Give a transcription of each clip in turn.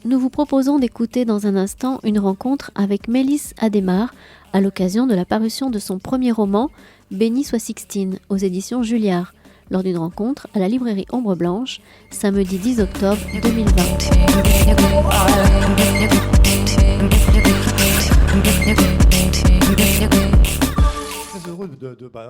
Nous vous proposons d'écouter dans un instant une rencontre avec Mélisse Adhémar à l'occasion de la parution de son premier roman « Béni soit Sixtine » aux éditions Julliard, lors d'une rencontre à la librairie Ombre Blanche, samedi 10 octobre 2020. Très heureux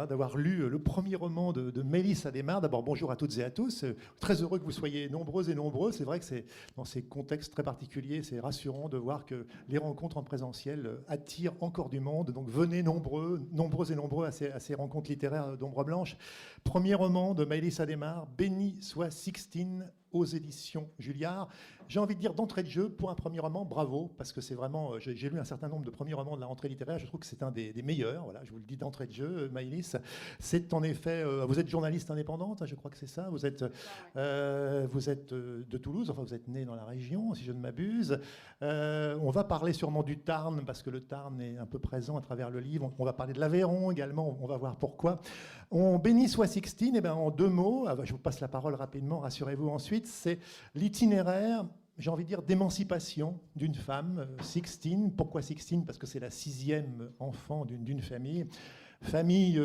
d'avoir lu le premier roman de Mélisse Adhémar. D'abord, bonjour à toutes et à tous. Très heureux que vous soyez nombreuses et nombreux. C'est vrai que c'est, dans ces contextes très particuliers, c'est rassurant de voir que les rencontres en présentiel attirent encore du monde. Donc venez nombreuses et nombreux à ces rencontres littéraires d'Ombre Blanche. Premier roman de Mélisse Adhémar, Béni soit Sixtine, aux éditions Julliard. J'ai envie de dire d'entrée de jeu, pour un premier roman, bravo, parce que c'est vraiment, j'ai lu un certain nombre de premiers romans de la rentrée littéraire, je trouve que c'est un des meilleurs, voilà, je vous le dis d'entrée de jeu, Maëlys. C'est en effet, vous êtes journaliste indépendante, je crois que c'est ça, vous êtes de Toulouse, enfin vous êtes né dans la région, si je ne m'abuse. On va parler sûrement du Tarn, parce que le Tarn est un peu présent à travers le livre, on va parler de l'Aveyron également, on va voir pourquoi. On bénit soit Sixtine, et bien en deux mots, je vous passe la parole rapidement, rassurez-vous ensuite, c'est l'itinéraire, j'ai envie de dire, d'émancipation d'une femme, Sixtine. Pourquoi Sixtine ? Parce que c'est la 6e enfant d'une famille. Famille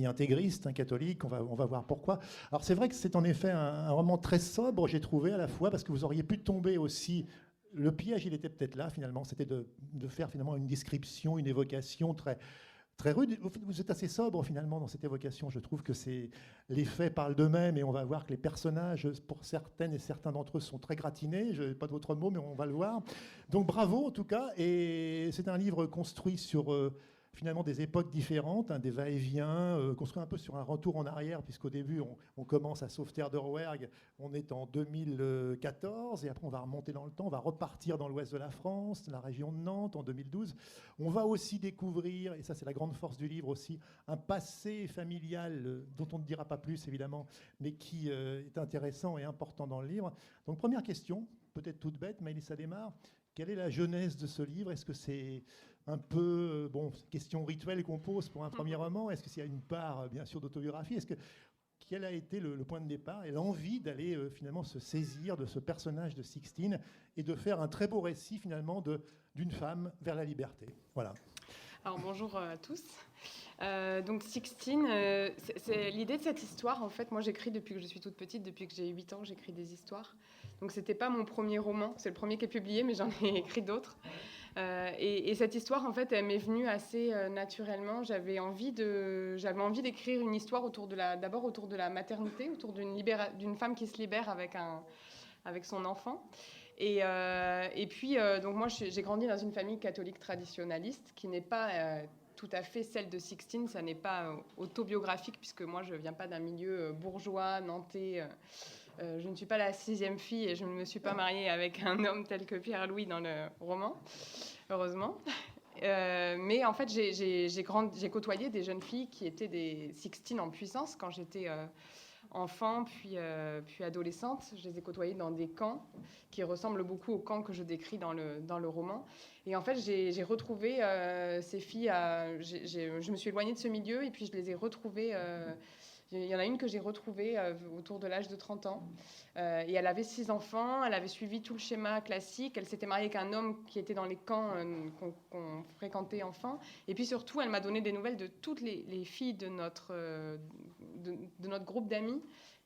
intégriste, catholique, on va voir pourquoi. Alors c'est vrai que c'est en effet un roman très sobre, j'ai trouvé à la fois, parce que vous auriez pu tomber aussi, le piège il était peut-être là finalement, c'était de faire finalement une description, une évocation très rude. Vous êtes assez sobre finalement dans cette évocation. Je trouve que les faits parlent d'eux-mêmes et on va voir que les personnages, pour certaines et certains d'entre eux, sont très gratinés. Je n'ai pas d'autres mots, mais on va le voir. Donc bravo en tout cas. Et c'est un livre construit sur finalement des époques différentes, des va-et-vient, construit un peu sur un retour en arrière, puisqu'au début on commence à Sauveterre de Rouergue, on est en 2014 et après on va remonter dans le temps, on va repartir dans l'ouest de la France, la région de Nantes en 2012. On va aussi découvrir, et ça c'est la grande force du livre aussi, un passé familial dont on ne dira pas plus évidemment, mais qui est intéressant et important dans le livre. Donc première question, peut-être toute bête, Maëlys Adhémar, quelle est la genèse de ce livre ? Est-ce que c'est un peu, question rituelle qu'on pose pour un premier roman ? Est-ce qu'il y a une part, bien sûr, d'autobiographie ? Quel a été le point de départ et l'envie d'aller finalement se saisir de ce personnage de Sixtine et de faire un très beau récit finalement d'une femme vers la liberté ? Voilà. Alors bonjour à tous. Donc Sixtine, c'est l'idée de cette histoire. En fait, moi j'écris depuis que je suis toute petite, depuis que j'ai 8 ans, j'écris des histoires. Donc c'était pas mon premier roman, c'est le premier qui est publié, mais j'en ai écrit d'autres. Et cette histoire, en fait, elle m'est venue assez naturellement. J'avais envie d'écrire une histoire d'abord autour de la maternité, autour d'une femme qui se libère avec son enfant. Et puis, donc moi, j'ai grandi dans une famille catholique traditionnaliste qui n'est pas tout à fait celle de Sixtine. Ça n'est pas autobiographique, puisque moi, je ne viens pas d'un milieu bourgeois, nantais. Je ne suis pas la 6e fille et je ne me suis pas mariée avec un homme tel que Pierre-Louis dans le roman, heureusement. Mais en fait, j'ai côtoyé des jeunes filles qui étaient des Sixtines en puissance quand j'étais enfant, puis adolescente. Je les ai côtoyées dans des camps qui ressemblent beaucoup aux camps que je décris dans le roman. Et en fait, j'ai retrouvé ces filles. Je me suis éloignée de ce milieu et puis je les ai retrouvées. Il y en a une que j'ai retrouvée autour de l'âge de 30 ans. Et elle avait 6 enfants, elle avait suivi tout le schéma classique. Elle s'était mariée avec un homme qui était dans les camps qu'on fréquentait enfant. Et puis surtout, elle m'a donné des nouvelles de toutes les filles de notre groupe d'amis.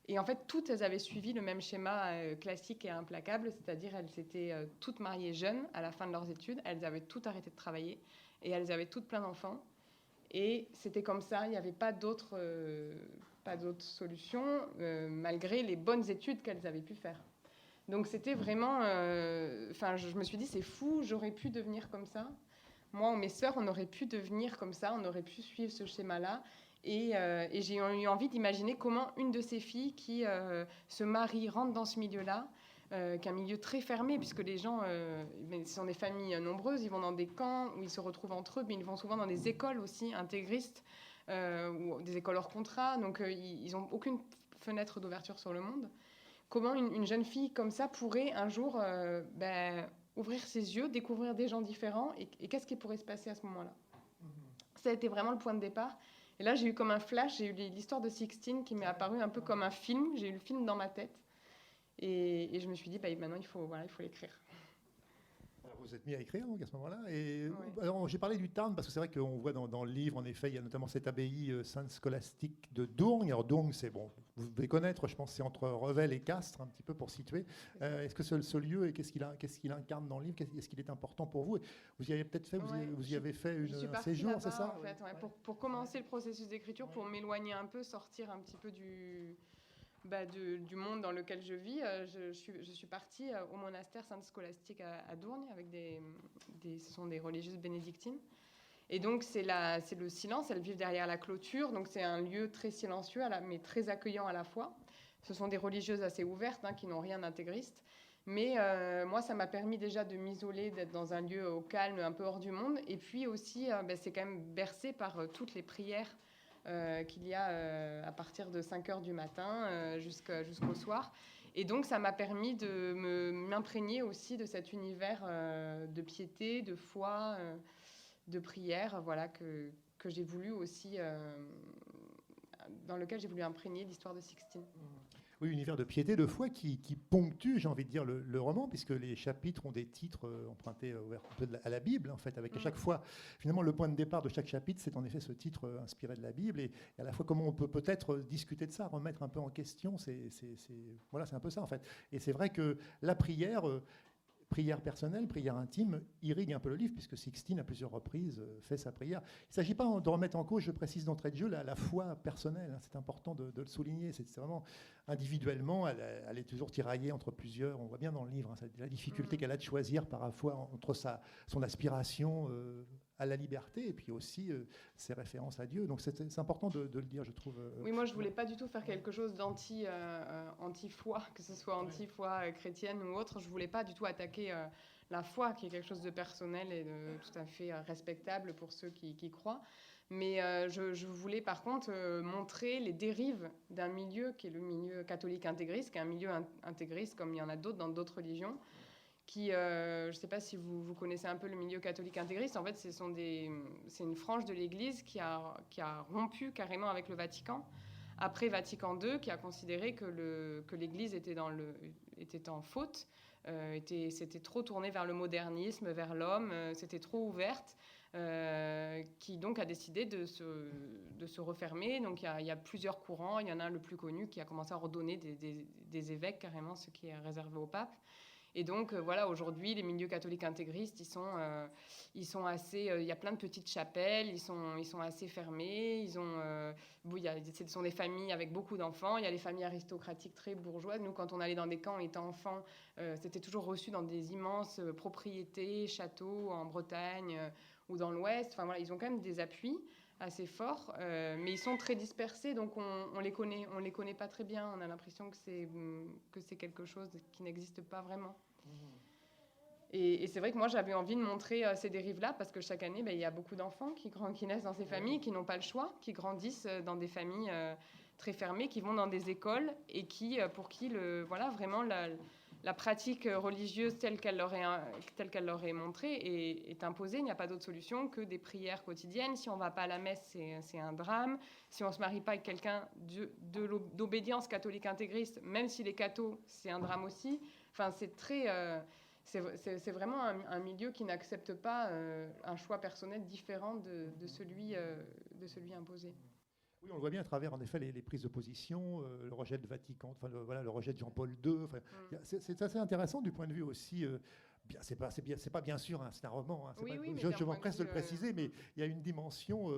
Et en fait, toutes, elles avaient suivi le même schéma classique et implacable, c'est-à-dire elles s'étaient toutes mariées jeunes à la fin de leurs études. Elles avaient toutes arrêté de travailler et elles avaient toutes plein d'enfants. Et c'était comme ça, il n'y avait pas d'autre solution, malgré les bonnes études qu'elles avaient pu faire. Donc c'était vraiment... je me suis dit, c'est fou, j'aurais pu devenir comme ça. Moi ou mes sœurs, on aurait pu devenir comme ça, on aurait pu suivre ce schéma-là. Et j'ai eu envie d'imaginer comment une de ces filles qui se marie, rentre dans ce milieu-là, qui est un milieu très fermé, puisque les gens, ce sont des familles nombreuses, ils vont dans des camps où ils se retrouvent entre eux, mais ils vont souvent dans des écoles aussi intégristes, ou des écoles hors contrat, donc ils n'ont aucune fenêtre d'ouverture sur le monde. Comment une jeune fille comme ça pourrait un jour ouvrir ses yeux, découvrir des gens différents, et qu'est-ce qui pourrait se passer à ce moment-là ? Ça a été vraiment le point de départ. Et là, j'ai eu comme un flash, j'ai eu l'histoire de Sixtine qui m'est apparue un peu comme un film, j'ai eu le film dans ma tête. Et je me suis dit, maintenant, il faut l'écrire. Alors, vous êtes mis à écrire donc à ce moment-là. Et Ouais. alors, j'ai parlé du Tarn parce que c'est vrai qu'on voit dans le livre, en effet, il y a notamment cette abbaye sainte scolastique de Dournes. Alors Dournes, c'est bon, vous devez connaître, je pense, c'est entre Revel et Castres, un petit peu pour situer. Est-ce que ce lieu et qu'est-ce qu'il incarne dans le livre, est-ce qu'il est important pour vous? Vous y avez peut-être fait, vous y avez fait Je suis un partie séjour, c'est là-bas, ça? en fait, pour commencer le processus d'écriture, pour m'éloigner un peu, sortir un petit peu du monde dans lequel je vis. Je suis partie au monastère Sainte-Scolastique à Dournes avec ce sont des religieuses bénédictines. Et donc c'est le silence, elles vivent derrière la clôture, donc c'est un lieu très silencieux mais très accueillant à la fois. Ce sont des religieuses assez ouvertes qui n'ont rien d'intégriste. Mais moi, ça m'a permis déjà de m'isoler, d'être dans un lieu au calme, un peu hors du monde. Et puis aussi, c'est quand même bercé par toutes les prières qu'il y a à partir de 5 heures du matin jusqu'au soir. Et donc, ça m'a permis de m'imprégner aussi de cet univers de piété, de foi, de prière, voilà, que j'ai voulu aussi, dans lequel j'ai voulu imprégner l'histoire de Sixtine. Oui, univers de piété, de foi qui ponctue, j'ai envie de dire, le roman, puisque les chapitres ont des titres empruntés un peu à la Bible, en fait, avec à chaque fois, finalement, le point de départ de chaque chapitre, c'est en effet ce titre inspiré de la Bible, et à la fois comment on peut peut-être discuter de ça, remettre un peu en question, voilà, c'est un peu ça, en fait. Et c'est vrai que la prière personnelle, prière intime, irrigue un peu le livre, puisque Sixtine, à plusieurs reprises, fait sa prière. Il ne s'agit pas de remettre en cause, je précise d'entrée de jeu, la foi personnelle. C'est important de le souligner. C'est vraiment individuellement, elle est toujours tiraillée entre plusieurs. On voit bien dans le livre la difficulté qu'elle a de choisir parfois entre son aspiration à la liberté et puis aussi ses références à Dieu. Donc c'est important de le dire, je trouve. Oui, moi je voulais pas du tout faire quelque chose d'anti-foi, que ce soit anti-foi chrétienne ou autre. Je voulais pas du tout attaquer la foi, qui est quelque chose de personnel et de tout à fait respectable pour ceux qui croient. Mais je voulais par contre montrer les dérives d'un milieu qui est le milieu catholique intégriste, qui est un milieu intégriste comme il y en a d'autres dans d'autres religions. Je ne sais pas si vous connaissez un peu le milieu catholique intégriste. En fait, c'est une frange de l'Église qui a rompu carrément avec le Vatican. Après Vatican II, qui a considéré que l'Église était en faute, s'était trop tournée vers le modernisme, vers l'homme, c'était trop ouverte, qui donc a décidé de se refermer. Donc il y a plusieurs courants. Il y en a un, le plus connu, qui a commencé à ordonner des évêques, carrément, ce qui est réservé au pape. Et donc, voilà, aujourd'hui, les milieux catholiques intégristes, ils sont assez... Il y a plein de petites chapelles, ils sont assez fermés. Ce sont des familles avec beaucoup d'enfants. Il y a les familles aristocratiques très bourgeoises. Nous, quand on allait dans des camps étant enfants, c'était toujours reçu dans des immenses propriétés, châteaux en Bretagne ou dans l'Ouest. Enfin, voilà, ils ont quand même des appuis assez forts, mais ils sont très dispersés, donc on les connaît pas très bien. On a l'impression que c'est quelque chose qui n'existe pas vraiment. Et c'est vrai que moi j'avais envie de montrer ces dérives-là, parce que chaque année, il y a beaucoup d'enfants qui naissent dans ces familles, qui n'ont pas le choix, qui grandissent dans des familles très fermées, qui vont dans des écoles et pour qui vraiment la pratique religieuse telle qu'elle leur est montrée est imposée. Il n'y a pas d'autre solution que des prières quotidiennes. Si on ne va pas à la messe, c'est un drame. Si on ne se marie pas avec quelqu'un d'obédience catholique intégriste, même s'il est catho, c'est un drame aussi. Enfin, c'est vraiment un milieu qui n'accepte pas un choix personnel différent de celui imposé. Oui, on le voit bien à travers, en effet, les prises de position, le rejet de Vatican, le rejet de Jean-Paul II. C'est assez intéressant du point de vue aussi. C'est pas bien sûr, c'est un roman. Je m'empresse de le préciser, mais il y a une dimension,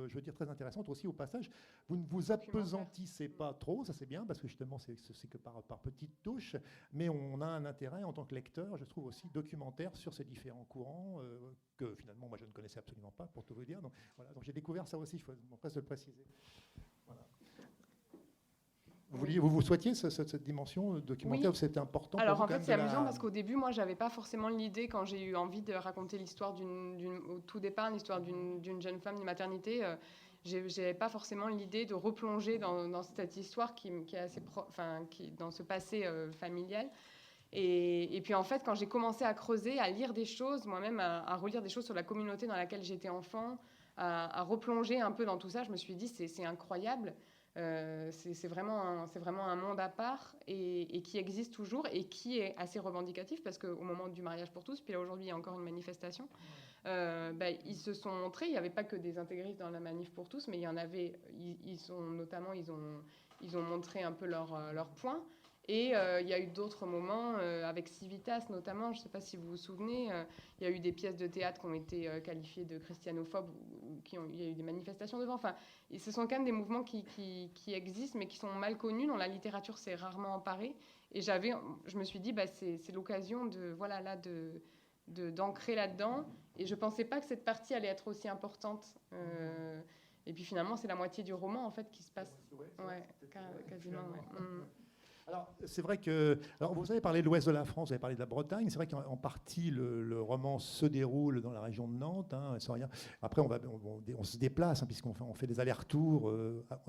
je veux dire, très intéressante aussi au passage. Vous ne vous appesantissez pas trop, ça c'est bien, parce que justement, c'est que par petites touches, mais on a un intérêt en tant que lecteur, je trouve aussi documentaire sur ces différents courants que finalement, moi, je ne connaissais absolument pas, pour tout vous dire. Donc j'ai découvert ça aussi, je m'empresse de le préciser. Voilà. Vous souhaitiez cette dimension documentaire, oui. C'était important? Alors en fait, c'est amusant parce qu'au début, moi, j'avais pas forcément l'idée, quand j'ai eu envie de raconter l'histoire au tout départ, l'histoire d'une jeune femme de maternité, j'avais pas forcément l'idée de replonger dans cette histoire qui est assez dans ce passé familial. Et puis en fait, quand j'ai commencé à creuser, à lire des choses, moi-même à relire des choses sur la communauté dans laquelle j'étais enfant, à replonger un peu dans tout ça, je me suis dit c'est incroyable. C'est vraiment un monde à part et qui existe toujours et qui est assez revendicatif parce qu'au moment du mariage pour tous, puis là aujourd'hui il y a encore une manifestation, ils se sont montrés, il n'y avait pas que des intégristes dans la manif pour tous, mais il y en avait, ils ont montré un peu leur point. Et il y a eu d'autres moments, avec Civitas notamment, je ne sais pas si vous vous souvenez, il y a eu des pièces de théâtre qui ont été qualifiées de christianophobes, il y a eu des manifestations devant. Enfin, ce sont quand même des mouvements qui existent, mais qui sont mal connus, dont la littérature s'est rarement emparée. Et je me suis dit, c'est l'occasion d'ancrer là-dedans. Et je ne pensais pas que cette partie allait être aussi importante. Et puis finalement, c'est la moitié du roman en fait qui se passe. Ouais, quasiment. Ouais. Alors, c'est vrai que. Alors, vous avez parlé de l'ouest de la France, vous avez parlé de la Bretagne. C'est vrai qu'en partie, le roman se déroule dans la région de Nantes, sans rien. Après, on se déplace, puisqu'on fait des allers-retours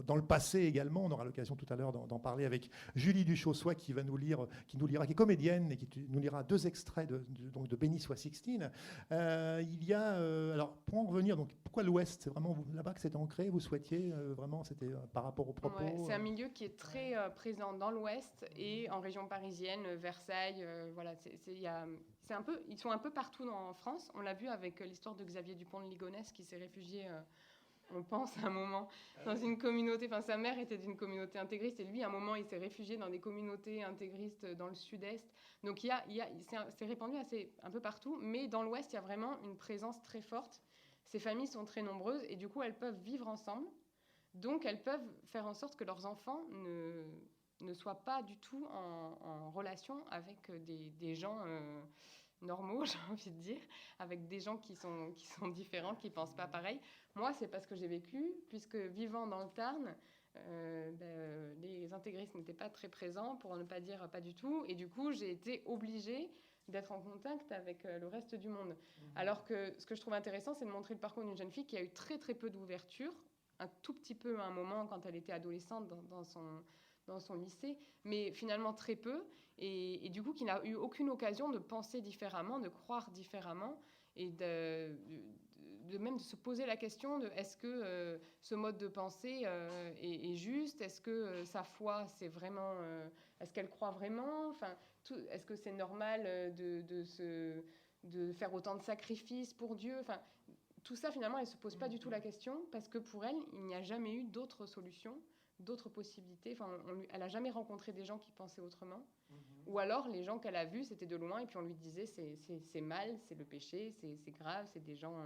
dans le passé également. On aura l'occasion tout à l'heure d'en parler avec Julie Duchossois, qui est comédienne et qui nous lira 2 extraits de Béni soit Sixtine. Il y a. Alors, pour en revenir, donc, pourquoi l'ouest? C'est vraiment là-bas que c'est ancré? Vous souhaitiez vraiment, c'était par rapport aux propos? Ouais, c'est un milieu qui est très présent dans l'ouest et en région parisienne, Versailles, voilà, ils sont un peu partout en France. On l'a vu avec l'histoire de Xavier Dupont de Ligonnès qui s'est réfugié, on pense à un moment, dans une communauté. Enfin, sa mère était d'une communauté intégriste et lui, à un moment, il s'est réfugié dans des communautés intégristes dans le sud-est. Donc, c'est répandu un peu partout, mais dans l'ouest, il y a vraiment une présence très forte. Ces familles sont très nombreuses et du coup, elles peuvent vivre ensemble. Donc, elles peuvent faire en sorte que leurs enfants ne soient pas du tout en relation avec des gens normaux, j'ai envie de dire, avec des gens qui sont différents, qui ne pensent pas pareil. Moi, c'est parce que j'ai vécu, puisque vivant dans le Tarn, les intégristes n'étaient pas très présents, pour ne pas dire pas du tout, et du coup, j'ai été obligée d'être en contact avec le reste du monde. Alors que ce que je trouve intéressant, c'est de montrer le parcours d'une jeune fille qui a eu très très peu d'ouverture, un tout petit peu à un moment quand elle était adolescente dans son lycée, mais finalement très peu, et du coup qui n'a eu aucune occasion de penser différemment, de croire différemment, et même de se poser la question de est-ce que ce mode de pensée est juste, est-ce que sa foi, c'est vraiment, est-ce qu'elle croit vraiment, enfin, est-ce que c'est normal de faire autant de sacrifices pour Dieu, enfin, tout ça, finalement, elle ne se pose pas du tout la question parce que pour elle, il n'y a jamais eu d'autres solutions, d'autres possibilités. Enfin, elle n'a jamais rencontré des gens qui pensaient autrement. Ou alors, les gens qu'elle a vus, c'était de loin et puis on lui disait c'est mal, c'est le péché, c'est grave, c'est des gens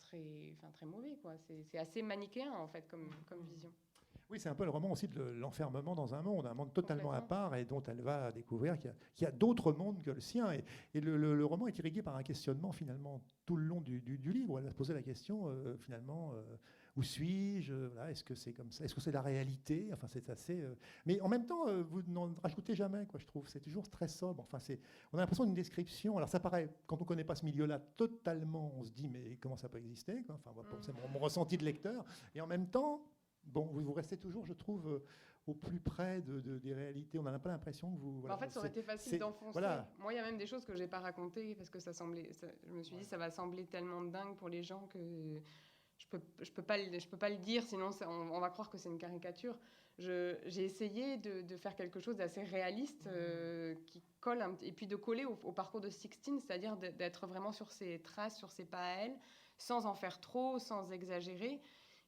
très mauvais, quoi. C'est assez manichéen, en fait, comme vision. Oui, c'est un peu le roman aussi de l'enfermement dans un monde totalement à part et dont elle va découvrir qu'il y a d'autres mondes que le sien. Et le roman est irrigué par un questionnement finalement tout le long du livre où elle va se poser la question finalement où suis-je, voilà, est-ce que c'est comme ça, est-ce que c'est la réalité, enfin c'est assez. Mais en même temps, vous n'en rajoutez jamais, quoi, je trouve. C'est toujours très sobre. Enfin, on a l'impression d'une description. Alors ça paraît, quand on ne connaît pas ce milieu-là, totalement, on se dit mais comment ça peut exister, quoi. Enfin, c'est mon ressenti de lecteur. Et en même temps. Bon, vous restez toujours, je trouve, au plus près des réalités. On n'a pas l'impression que vous... Voilà, en fait, ça aurait été facile d'enfoncer. Voilà. Moi, il y a même des choses que je n'ai pas racontées parce que je me suis dit, ça va sembler tellement dingue pour les gens que je peux pas le dire, sinon on va croire que c'est une caricature. J'ai essayé de faire quelque chose d'assez réaliste qui colle, et puis de coller au parcours de Sixtine, c'est-à-dire d'être vraiment sur ses traces, sur ses pas à elle, sans en faire trop, sans exagérer.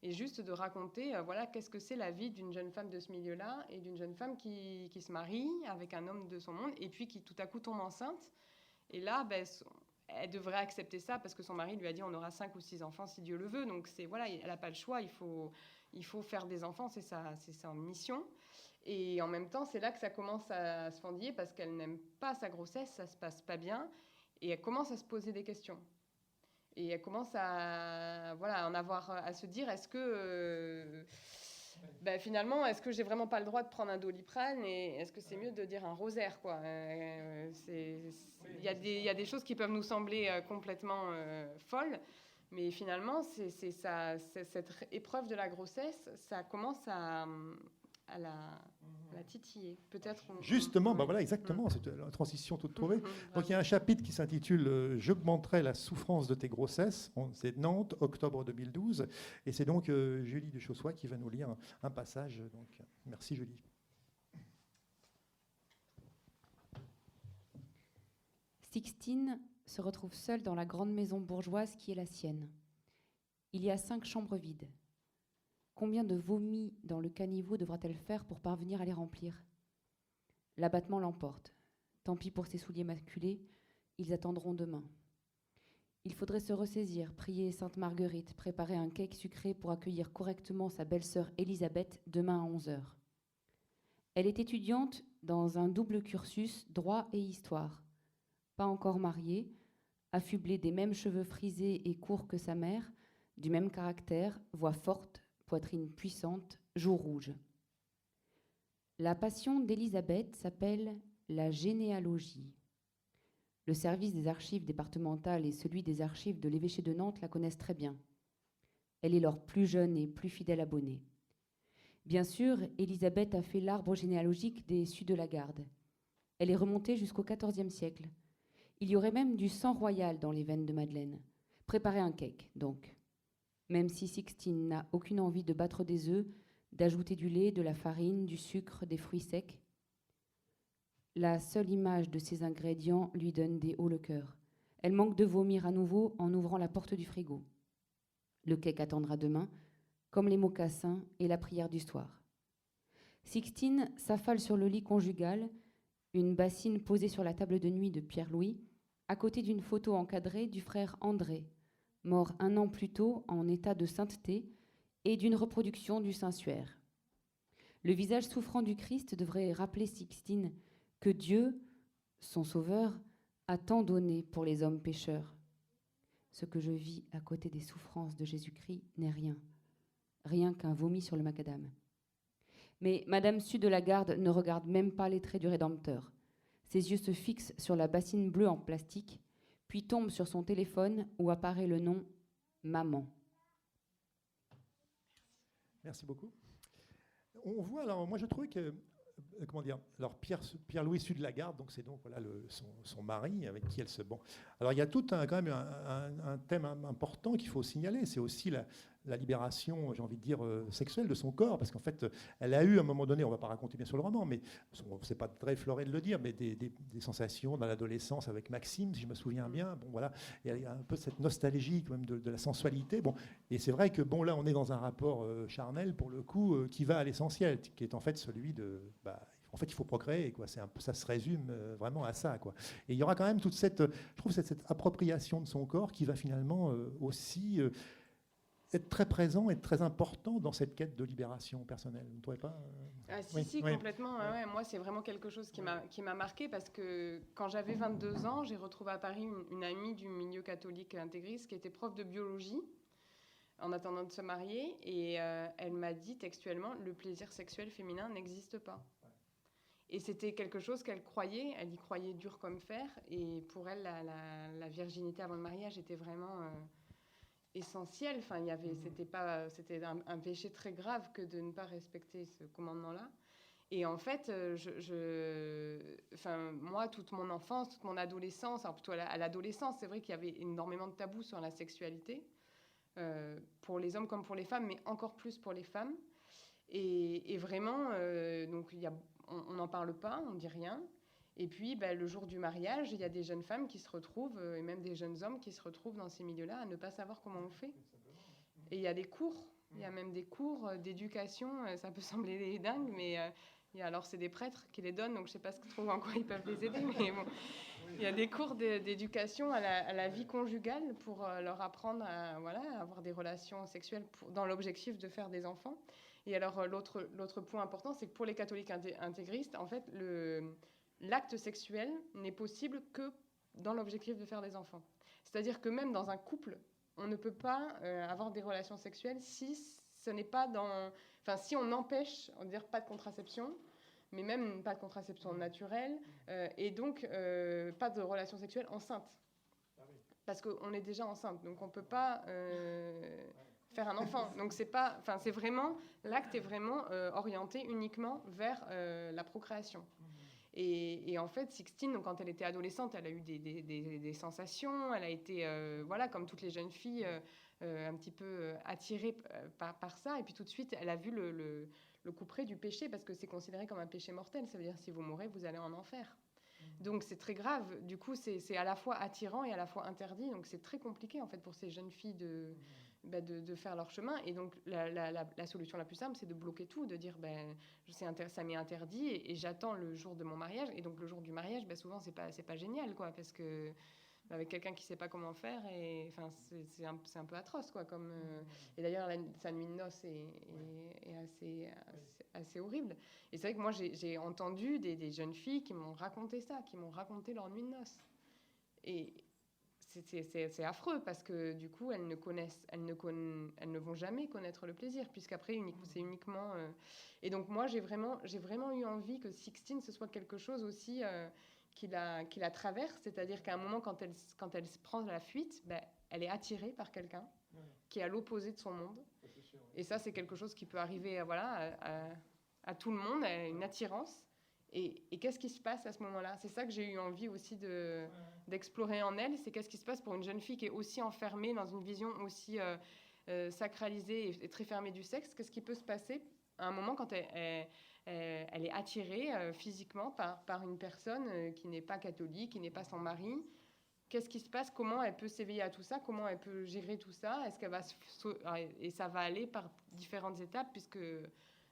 Et juste de raconter, voilà, qu'est-ce que c'est la vie d'une jeune femme de ce milieu-là et d'une jeune femme qui se marie avec un homme de son monde et puis qui tout à coup tombe enceinte. Et là, elle devrait accepter ça parce que son mari lui a dit on aura 5 ou 6 enfants si Dieu le veut. Donc voilà, elle n'a pas le choix, il faut faire des enfants, c'est sa mission. Et en même temps, c'est là que ça commence à se fendiller parce qu'elle n'aime pas sa grossesse, ça se passe pas bien et elle commence à se poser des questions. Et elle commence à se dire est-ce que finalement est-ce que j'ai vraiment pas le droit de prendre un Doliprane et est-ce que c'est mieux de dire un rosaire, quoi. Il y a des choses qui peuvent nous sembler complètement folles, mais finalement cette épreuve de la grossesse, ça commence à la titillé. Peut-être. Justement, bah voilà, exactement, c'est la transition toute trouvée. Bravo. Donc il y a un chapitre qui s'intitule J'augmenterai la souffrance de tes grossesses. C'est Nantes, octobre 2012. Et c'est donc Julie Duchossois qui va nous lire un passage. Donc, merci Julie. Sixtine se retrouve seule dans la grande maison bourgeoise qui est la sienne. Il y a 5 chambres vides. Combien de vomis dans le caniveau devra-t-elle faire pour parvenir à les remplir ? L'abattement l'emporte. Tant pis pour ses souliers maculés, ils attendront demain. Il faudrait se ressaisir, prier Sainte Marguerite, préparer un cake sucré pour accueillir correctement sa belle-sœur Élisabeth demain à 11h. Elle est étudiante dans un double cursus, droit et histoire. Pas encore mariée, affublée des mêmes cheveux frisés et courts que sa mère, du même caractère, voix forte, poitrine puissante, joues rouges. La passion d'Élisabeth s'appelle la généalogie. Le service des archives départementales et celui des archives de l'évêché de Nantes la connaissent très bien. Elle est leur plus jeune et plus fidèle abonnée. Bien sûr, Élisabeth a fait l'arbre généalogique des Sus de la Garde. Elle est remontée jusqu'au XIVe siècle. Il y aurait même du sang royal dans les veines de Madeleine. Préparez un cake, donc. Même si Sixtine n'a aucune envie de battre des œufs, d'ajouter du lait, de la farine, du sucre, des fruits secs. La seule image de ces ingrédients lui donne des hauts le cœur. Elle manque de vomir à nouveau en ouvrant la porte du frigo. Le cake attendra demain, comme les mocassins et la prière du soir. Sixtine s'affale sur le lit conjugal, une bassine posée sur la table de nuit de Pierre-Louis, à côté d'une photo encadrée du frère André, mort 1 an plus tôt en état de sainteté, et d'une reproduction du Saint-Suaire. Le visage souffrant du Christ devrait rappeler Sixtine que Dieu, son Sauveur, a tant donné pour les hommes pécheurs. Ce que je vis à côté des souffrances de Jésus-Christ n'est rien, rien qu'un vomi sur le macadam. Mais Madame Sus de la Garde ne regarde même pas les traits du Rédempteur. Ses yeux se fixent sur la bassine bleue en plastique, puis tombent sur son téléphone où apparaît le nom « Maman ». Merci beaucoup. On voit, alors moi je trouvais que, comment dire, alors Pierre-Louis Sus de la Garde, donc c'est donc voilà son mari avec qui elle se bon. Alors il y a tout quand même un thème important qu'il faut signaler, c'est aussi la libération, j'ai envie de dire, sexuelle de son corps, parce qu'en fait, elle a eu à un moment donné, on ne va pas raconter bien sûr le roman, mais c'est pas très floré de le dire, mais des sensations dans l'adolescence avec Maxime, si je me souviens bien. Bon voilà, il y a un peu cette nostalgie quand même de la sensualité. Bon, et c'est vrai que bon là, on est dans un rapport charnel pour le coup qui va à l'essentiel, qui est en fait celui de en fait, il faut procréer, quoi. Ça se résume vraiment à ça, quoi. Et il y aura quand même toute cette appropriation de son corps qui va finalement aussi être très présent et très important dans cette quête de libération personnelle. Vous ne trouvez pas Si, complètement. Ouais. Moi, c'est vraiment quelque chose qui m'a marqué parce que quand j'avais 22 ans, j'ai retrouvé à Paris une amie du milieu catholique intégriste qui était prof de biologie en attendant de se marier. Et elle m'a dit textuellement, le plaisir sexuel féminin n'existe pas. Et c'était quelque chose qu'elle croyait, elle y croyait dur comme fer. Et pour elle, la virginité avant le mariage était vraiment essentielle. Enfin, c'était un péché très grave que de ne pas respecter ce commandement-là. Et en fait, moi, toute mon enfance, toute mon adolescence, alors plutôt à l'adolescence, c'est vrai qu'il y avait énormément de tabous sur la sexualité, pour les hommes comme pour les femmes, mais encore plus pour les femmes. Et vraiment, donc on n'en parle pas, on ne dit rien. Et puis, le jour du mariage, il y a des jeunes femmes qui se retrouvent, et même des jeunes hommes qui se retrouvent dans ces milieux-là à ne pas savoir comment on fait. Et il y a des cours, il y a même des cours d'éducation, ça peut sembler dingue, mais alors c'est des prêtres qui les donnent, donc je ne sais pas trop en quoi ils peuvent les aider, mais bon. Il y a des cours d'éducation à la vie conjugale pour leur apprendre à avoir des relations sexuelles dans l'objectif de faire des enfants. Et alors, l'autre point important, c'est que pour les catholiques intégristes, en fait, l'acte sexuel n'est possible que dans l'objectif de faire des enfants. C'est-à-dire que même dans un couple, on ne peut pas avoir des relations sexuelles si ce n'est pas si on empêche, on va dire pas de contraception, mais même pas de contraception naturelle, et donc pas de relations sexuelles enceintes. Parce qu'on est déjà enceinte, donc on ne peut pas faire un enfant. Donc c'est vraiment, l'acte est vraiment orienté uniquement vers la procréation. Et en fait, Sixtine, donc, quand elle était adolescente, elle a eu des sensations, elle a été, voilà, comme toutes les jeunes filles, un petit peu attirée par ça. Et puis tout de suite, elle a vu le couperet du péché, parce que c'est considéré comme un péché mortel. Ça veut dire, si vous mourrez, vous allez en enfer. Donc c'est très grave. Du coup, c'est à la fois attirant et à la fois interdit. Donc c'est très compliqué, en fait, pour ces jeunes filles de faire leur chemin. Et donc la solution la plus simple, c'est de bloquer tout, de dire ça m'est interdit et j'attends le jour de mon mariage. Et donc le jour du mariage, souvent c'est pas génial, quoi, parce que avec quelqu'un qui sait pas comment faire, et enfin c'est un peu atroce, quoi, comme et d'ailleurs sa nuit de noces est assez horrible. Et c'est vrai que moi j'ai entendu des jeunes filles qui m'ont raconté ça, qui m'ont raconté leur nuit de noces. Et c'est affreux, parce que du coup elles ne vont jamais connaître le plaisir, puisqu'après c'est uniquement et donc moi j'ai vraiment eu envie que Sixtine, ce soit quelque chose aussi qui la traverse, c'est-à-dire qu'à un moment, quand elle se prend la fuite, elle est attirée par quelqu'un qui est à l'opposé de son monde. Et ça, c'est quelque chose qui peut arriver à tout le monde, une attirance. Et qu'est-ce qui se passe à ce moment-là? C'est ça que j'ai eu envie aussi d'explorer en elle, c'est qu'est-ce qui se passe pour une jeune fille qui est aussi enfermée dans une vision aussi sacralisée et très fermée du sexe. Qu'est-ce qui peut se passer à un moment quand elle est attirée physiquement par une personne qui n'est pas catholique, qui n'est pas son mari? Qu'est-ce qui se passe? Comment elle peut s'éveiller à tout ça? Comment elle peut gérer tout ça? Est-ce qu'elle va et ça va aller par différentes étapes, puisque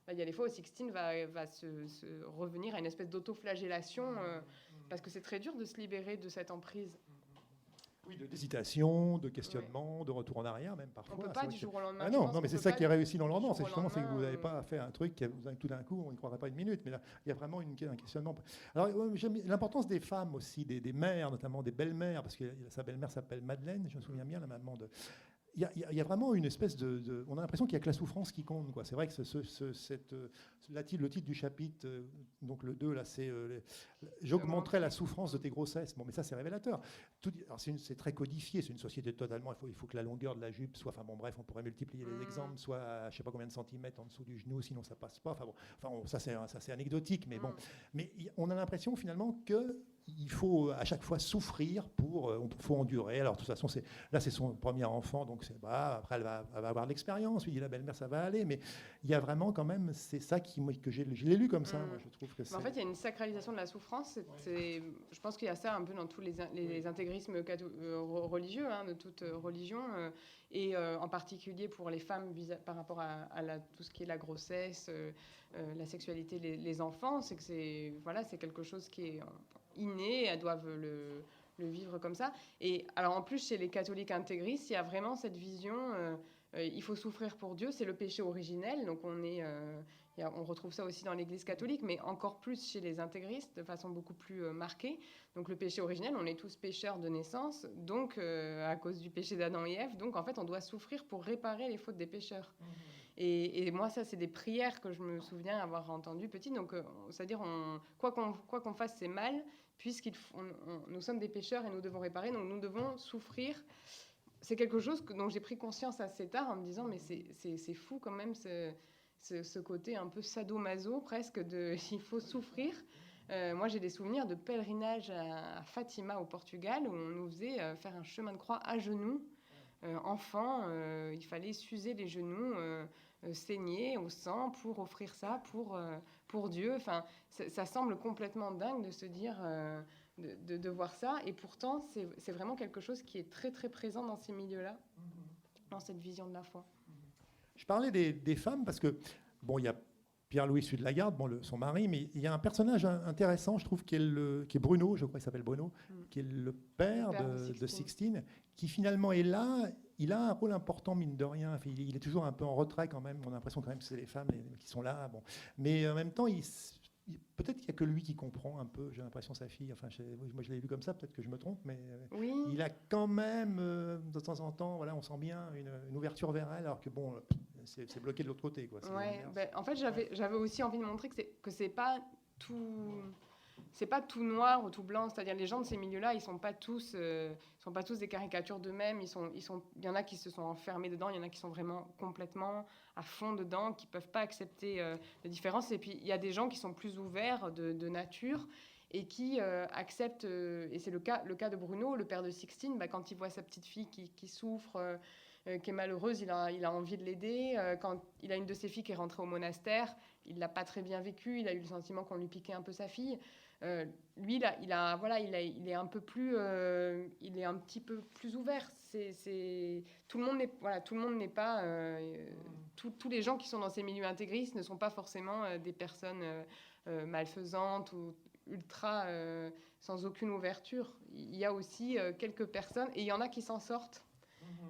il y a des fois où Sixtine va se revenir à une espèce d'autoflagellation, parce que c'est très dur de se libérer de cette emprise. Oui, d'hésitation, de questionnement, de retour en arrière même parfois. On ne peut pas du jour au lendemain. Ah non, mais c'est ça qui est réussi dans le roman. C'est justement que vous n'avez pas fait un truc tout d'un coup, on n'y croirait pas une minute. Mais là, il y a vraiment un questionnement. Alors, j'aime l'importance des femmes aussi, des mères, notamment des belles-mères, parce que sa belle-mère s'appelle Madeleine, je me souviens bien, la maman de... Il y a vraiment une espèce on a l'impression qu'il n'y a que la souffrance qui compte, quoi. C'est vrai que le titre du chapitre, donc le 2, là, c'est j'augmenterai la souffrance de tes grossesses. Bon, mais ça, c'est révélateur. C'est très codifié, c'est une société totalement... Il faut que la longueur de la jupe soit... Enfin bon, bref, on pourrait multiplier les exemples, soit à je ne sais pas combien de centimètres en dessous du genou, sinon ça ne passe pas. Ça, c'est anecdotique, mais bon. Mais on a l'impression, finalement, qu'il faut à chaque fois souffrir faut endurer. Alors, de toute façon, là, c'est son premier enfant, donc après, elle va avoir de l'expérience. Lui dit la belle-mère, ça va aller. Mais il y a vraiment quand même, c'est ça que je l'ai lu comme ça. Moi, je trouve que en fait, il y a une sacralisation de la souffrance. Je pense qu'il y a ça un peu dans tous les intégrismes religieux, de toute religion, et en particulier pour les femmes par rapport à tout ce qui est la grossesse, la sexualité, les enfants. C'est que c'est quelque chose qui est inné. Elles doivent le vivre comme ça. Et alors en plus, chez les catholiques intégristes, il y a vraiment cette vision, il faut souffrir pour Dieu, c'est le péché originel. Donc on retrouve ça aussi dans l'Église catholique, mais encore plus chez les intégristes, de façon beaucoup plus marquée. Donc le péché originel, on est tous pécheurs de naissance, donc à cause du péché d'Adam et Ève, donc en fait on doit souffrir pour réparer les fautes des pécheurs. Et moi, ça, c'est des prières que je me souviens avoir entendues petite. Donc, c'est-à-dire, quoi qu'on fasse, c'est mal, nous sommes des pécheurs et nous devons réparer. Donc, nous devons souffrir. C'est quelque chose dont j'ai pris conscience assez tard en me disant, mais c'est fou quand même, ce côté un peu sadomaso, presque, il faut souffrir. Moi, j'ai des souvenirs de pèlerinage à Fatima, au Portugal, où on nous faisait faire un chemin de croix à genoux. Enfant, il fallait s'user les genoux, saigner au sang pour offrir ça pour Dieu. Enfin, ça semble complètement dingue de se dire, de voir ça. Et pourtant, c'est vraiment quelque chose qui est très, très présent dans ces milieux-là, dans cette vision de la foi. Je parlais des femmes parce que, bon, il y a Pierre-Louis Sude-Lagarde, son mari, mais il y a un personnage intéressant, je trouve, qui est Bruno, je crois qu'il s'appelle Bruno, qui est le père de Sixtine, qui finalement est là. Il a un rôle important, mine de rien. Enfin, il est toujours un peu en retrait quand même. On a l'impression quand même que c'est les femmes qui sont là. Bon. Mais en même temps, peut-être qu'il n'y a que lui qui comprend un peu, j'ai l'impression, sa fille. Enfin, moi, je l'ai vu comme ça, peut-être que je me trompe, mais oui. Il a quand même, de temps en temps, voilà, on sent bien une ouverture vers elle, alors que bon, c'est bloqué de l'autre côté, quoi. Ouais, en fait, j'avais aussi envie de montrer que c'est pas tout... c'est pas tout noir ou tout blanc. C'est-à-dire les gens de ces milieux-là, ils sont pas tous des caricatures d'eux-mêmes. Il y en a qui se sont enfermés dedans, il y en a qui sont vraiment complètement à fond dedans, qui peuvent pas accepter les différences. Et puis il y a des gens qui sont plus ouverts de nature et qui acceptent. Et c'est le cas de Bruno, le père de Sixtine. Quand il voit sa petite fille qui souffre, qui est malheureuse, il a envie de l'aider. Quand il a une de ses filles qui est rentrée au monastère, il l'a pas très bien vécu. Il a eu le sentiment qu'on lui piquait un peu sa fille. Lui, il est un peu plus, il est un petit peu plus ouvert. Tout le monde n'est pas, tous les gens qui sont dans ces milieux intégristes ne sont pas forcément des personnes malfaisantes ou ultra sans aucune ouverture. Il y a aussi quelques personnes, et il y en a qui s'en sortent.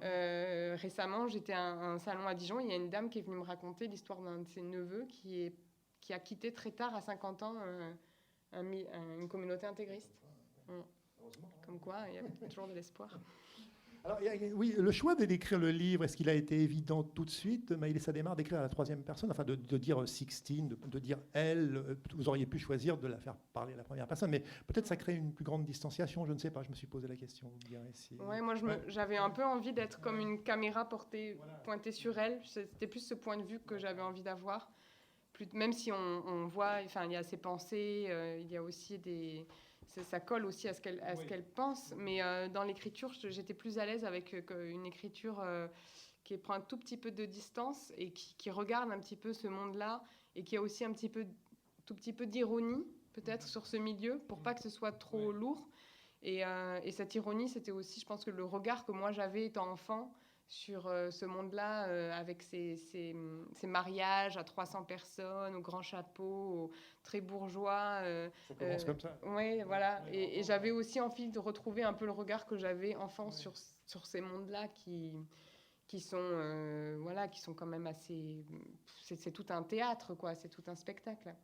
Récemment, j'étais à un salon à Dijon, il y a une dame qui est venue me raconter l'histoire d'un de ses neveux qui a quitté très tard, à 50 ans, une communauté intégriste. Comme quoi, il y a toujours de l'espoir. Alors, oui, le choix d'écrire le livre, est-ce qu'il a été évident tout de suite, Maëlys Adhémar, d'écrire à la troisième personne, enfin de dire Sixtine, de dire elle, vous auriez pu choisir de la faire parler à la première personne, mais peut-être ça crée une plus grande distanciation, je ne sais pas, je me suis posé la question. Vous me direz si... Ouais, moi j'avais un peu envie d'être comme une caméra pointée sur elle, c'était plus ce point de vue que j'avais envie d'avoir, même si on voit, enfin il y a ses pensées, il y a aussi ça colle aussi à ce qu'elle pense, mais dans l'écriture, j'étais plus à l'aise avec une écriture qui prend un tout petit peu de distance et qui regarde un petit peu ce monde-là et qui a aussi tout petit peu d'ironie, peut-être, sur ce milieu, pour pas que ce soit trop lourd. Et cette ironie, c'était aussi, je pense, que le regard que moi j'avais étant enfant sur ce monde-là, avec ces mariages à 300 personnes, au grand chapeau, très bourgeois. Ça commence comme ça. Oui, voilà. Et j'avais aussi envie de retrouver un peu le regard que j'avais enfant sur ces mondes-là qui sont quand même assez... C'est tout un théâtre, quoi. C'est tout un spectacle.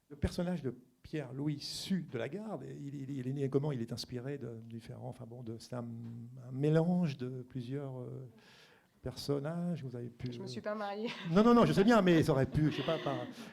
Le personnage de Pierre-Louis Su de la Garde, il est né comment? Il est inspiré de différents... Enfin bon, c'est un mélange de plusieurs personnages. Vous avez pu... Je ne me suis pas mariée. Non, je sais bien, mais ça aurait pu, je sais pas,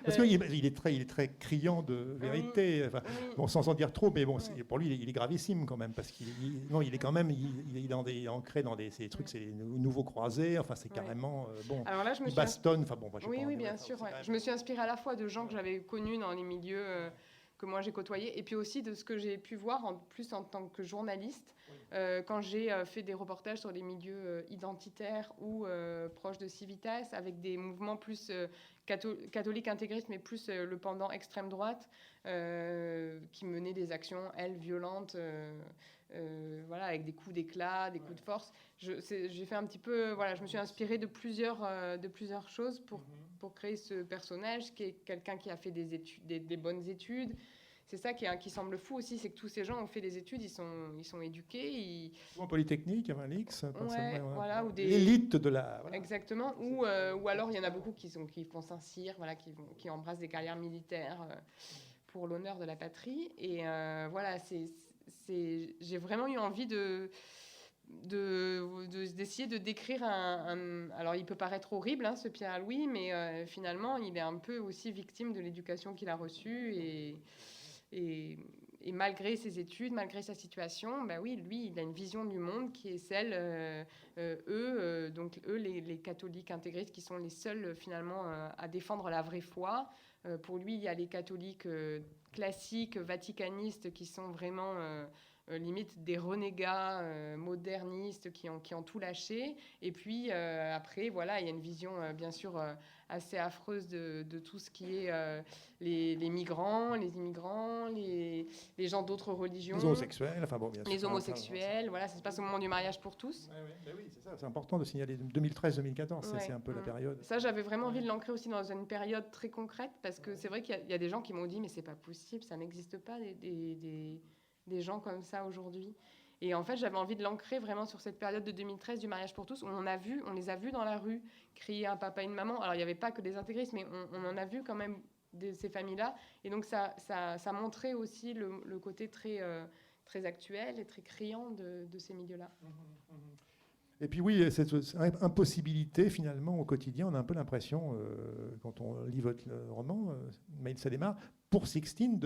parce qu'il est très criant de vérité. Enfin, Oui. bon, sans en dire trop, mais bon, pour lui, il est gravissime quand même, parce qu'il est quand même, il est ancré dans ces trucs, c'est les nouveaux croisés. Enfin, c'est carrément bon. Alors là, il bastonne. Enfin bon, oui, bien sûr. Ouais. Je me suis inspirée à la fois de gens que j'avais connus dans les milieux que moi j'ai côtoyés, et puis aussi de ce que j'ai pu voir en tant que journaliste. Quand j'ai fait des reportages sur les milieux identitaires ou proches de Civitas, avec des mouvements plus catholiques intégristes, mais plus le pendant extrême droite, qui menaient des actions, violentes, avec des coups d'éclat, des coups de force. J'ai fait un petit peu, je me suis inspirée de plusieurs choses pour créer ce personnage, qui est quelqu'un qui a fait des études, des bonnes études. C'est ça qui semble fou aussi, c'est que tous ces gens ont fait des études, ils sont éduqués. En Polytechnique, à l'X. Ou l'élite de la... Voilà. Exactement. Ou alors, il y en a beaucoup qui font Saint-Cyr, qui embrassent des carrières militaires pour l'honneur de la patrie. Et j'ai vraiment eu envie d'essayer de décrire alors il peut paraître horrible, ce Pierre-Louis, mais finalement il est un peu aussi victime de l'éducation qu'il a reçue et malgré ses études, malgré sa situation, lui il a une vision du monde qui est celle les catholiques intégristes, qui sont les seuls finalement à défendre la vraie foi. Pour lui, il y a les catholiques classiques, vaticanistes, qui sont vraiment limite des renégats modernistes qui ont tout lâché. Et puis après, il y a une vision bien sûr assez affreuse de tout ce qui est les migrants, les immigrants, les gens d'autres religions. Les homosexuels, bien sûr. Les homosexuels, ça se passe au moment du mariage pour tous. Oui, c'est ça, c'est important de signaler 2013-2014, c'est un peu la période. Ça, j'avais vraiment envie de l'ancrer aussi dans une période très concrète, parce que c'est vrai qu'il y a des gens qui m'ont dit, mais c'est pas possible, ça n'existe pas des gens comme ça aujourd'hui. Et en fait, j'avais envie de l'ancrer vraiment sur cette période de 2013 du mariage pour tous, où on les a vus dans la rue crier un papa et une maman. Alors, il n'y avait pas que des intégristes, mais on en a vu quand même ces familles-là. Et donc, ça montrait aussi le côté très, très actuel et très criant de ces milieux-là. Et puis oui, cette impossibilité, finalement, au quotidien, on a un peu l'impression, quand on lit votre roman, Maëlys Adhémar, pour Sixtine,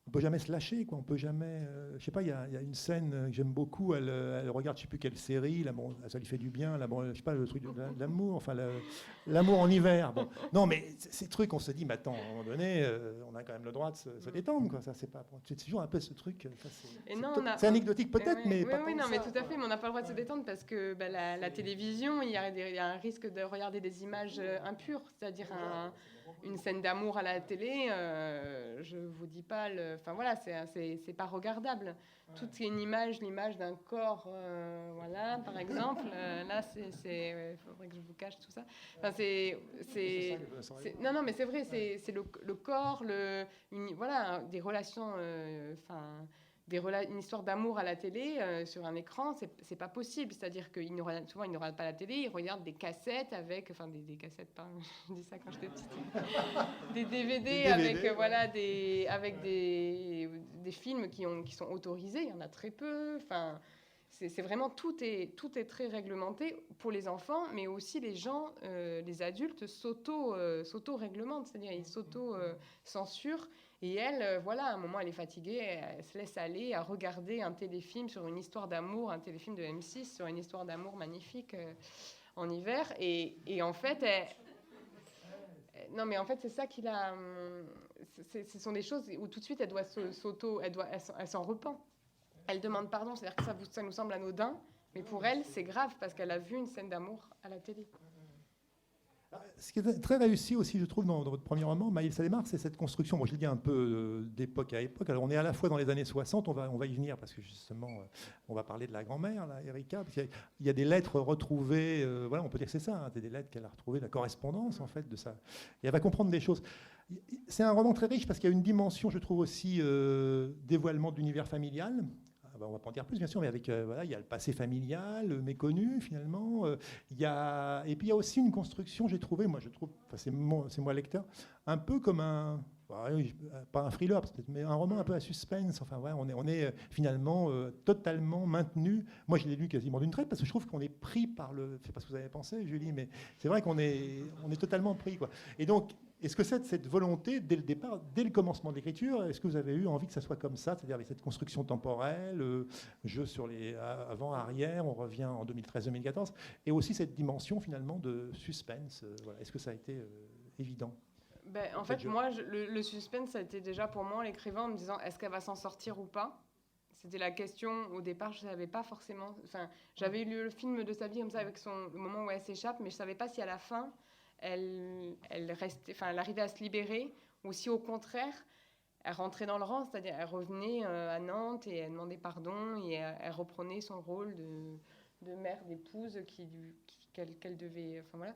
on peut jamais se lâcher, quoi. On peut jamais. Je sais pas, il y a une scène que j'aime beaucoup. Elle regarde, je sais plus quelle série. Là, bon, ça lui fait du bien. Là, bon, je sais pas, le truc de l'amour. Enfin, l'amour en hiver. Bon, non, mais ces trucs, on se dit, mais attends, à un moment donné, on a quand même le droit de se détendre, quoi. Ça, c'est pas. C'est toujours un peu ce truc. C'est anecdotique peut-être, mais oui, pas oui, tant non, que mais ça, tout à fait. Mais on n'a pas le droit de se détendre parce que la télévision, il y a un risque de regarder des images impures, c'est-à-dire une scène d'amour à la télé, je vous dis pas, enfin voilà, c'est pas regardable. Toute une image, l'image d'un corps, voilà, par exemple, là, il faudrait que je vous cache tout ça. Enfin, non, mais c'est vrai, c'est le corps, voilà, des relations, enfin. Une histoire d'amour à la télé sur un écran, c'est pas possible. C'est-à-dire souvent, ils ne regardent pas la télé, ils regardent des cassettes avec, enfin des cassettes, pas, je dis ça quand j'étais petite, des DVD avec voilà avec des films qui sont autorisés. Il y en a très peu. Enfin, c'est vraiment tout est très réglementé pour les enfants, mais aussi les gens, les adultes s'auto-réglementent, c'est-à-dire ils s'auto-censurent. Et elle, voilà, à un moment, elle est fatiguée, elle se laisse aller à regarder un téléfilm sur une histoire d'amour, un téléfilm de M6 sur une histoire d'amour magnifique en hiver. Et en fait, non, mais en fait, c'est ça qu'il a. Ce sont des choses où tout de suite, elle doit elle s'en repent. Elle demande pardon, c'est-à-dire que ça nous semble anodin, mais pour elle, c'est grave parce qu'elle a vu une scène d'amour à la télé. Ce qui est très réussi aussi, je trouve, dans votre premier roman, Maïs Adémar, c'est cette construction. Moi, je le dis un peu d'époque à époque. Alors, on est à la fois dans les années 60, on va y venir, parce que justement, on va parler de la grand-mère, là, Erika. Parce il y a des lettres retrouvées, voilà, on peut dire que c'est ça, hein, des lettres qu'elle a retrouvées, la correspondance, en fait, de ça. Et elle va comprendre des choses. C'est un roman très riche, parce qu'il y a une dimension, je trouve aussi, dévoilement de l'univers familial. On ne va pas en dire plus, bien sûr, mais voilà, il y a le passé familial, méconnu, finalement. Et puis, il y a aussi une construction, j'ai trouvé, moi, je trouve, c'est moi lecteur, un peu comme pas un thriller, mais un roman un peu à suspense. Enfin, ouais, on est finalement totalement maintenu. Moi, je l'ai lu quasiment d'une traite, parce que je trouve qu'on est pris par je ne sais pas ce que vous avez pensé, Julie, mais c'est vrai qu'on est totalement pris, quoi. Et donc, est-ce que cette volonté, dès le départ, dès le commencement de l'écriture, est-ce que vous avez eu envie que ça soit comme ça, c'est-à-dire avec cette construction temporelle, jeu sur les avant, arrière, on revient en 2013-2014, et aussi cette dimension finalement de suspense. Voilà. Est-ce que ça a été évident? En fait, moi, le suspense, ça a été déjà pour moi l'écrivain en me disant est-ce qu'elle va s'en sortir ou pas? C'était la question. Au départ, je ne savais pas forcément. Enfin, j'avais lu le film de sa vie comme ça avec le moment où elle s'échappe, mais je ne savais pas si à la fin elle arrivait à se libérer, ou si au contraire, elle rentrait dans le rang, c'est-à-dire elle revenait à Nantes et elle demandait pardon et elle reprenait son rôle de mère, d'épouse qu'elle devait. Enfin voilà.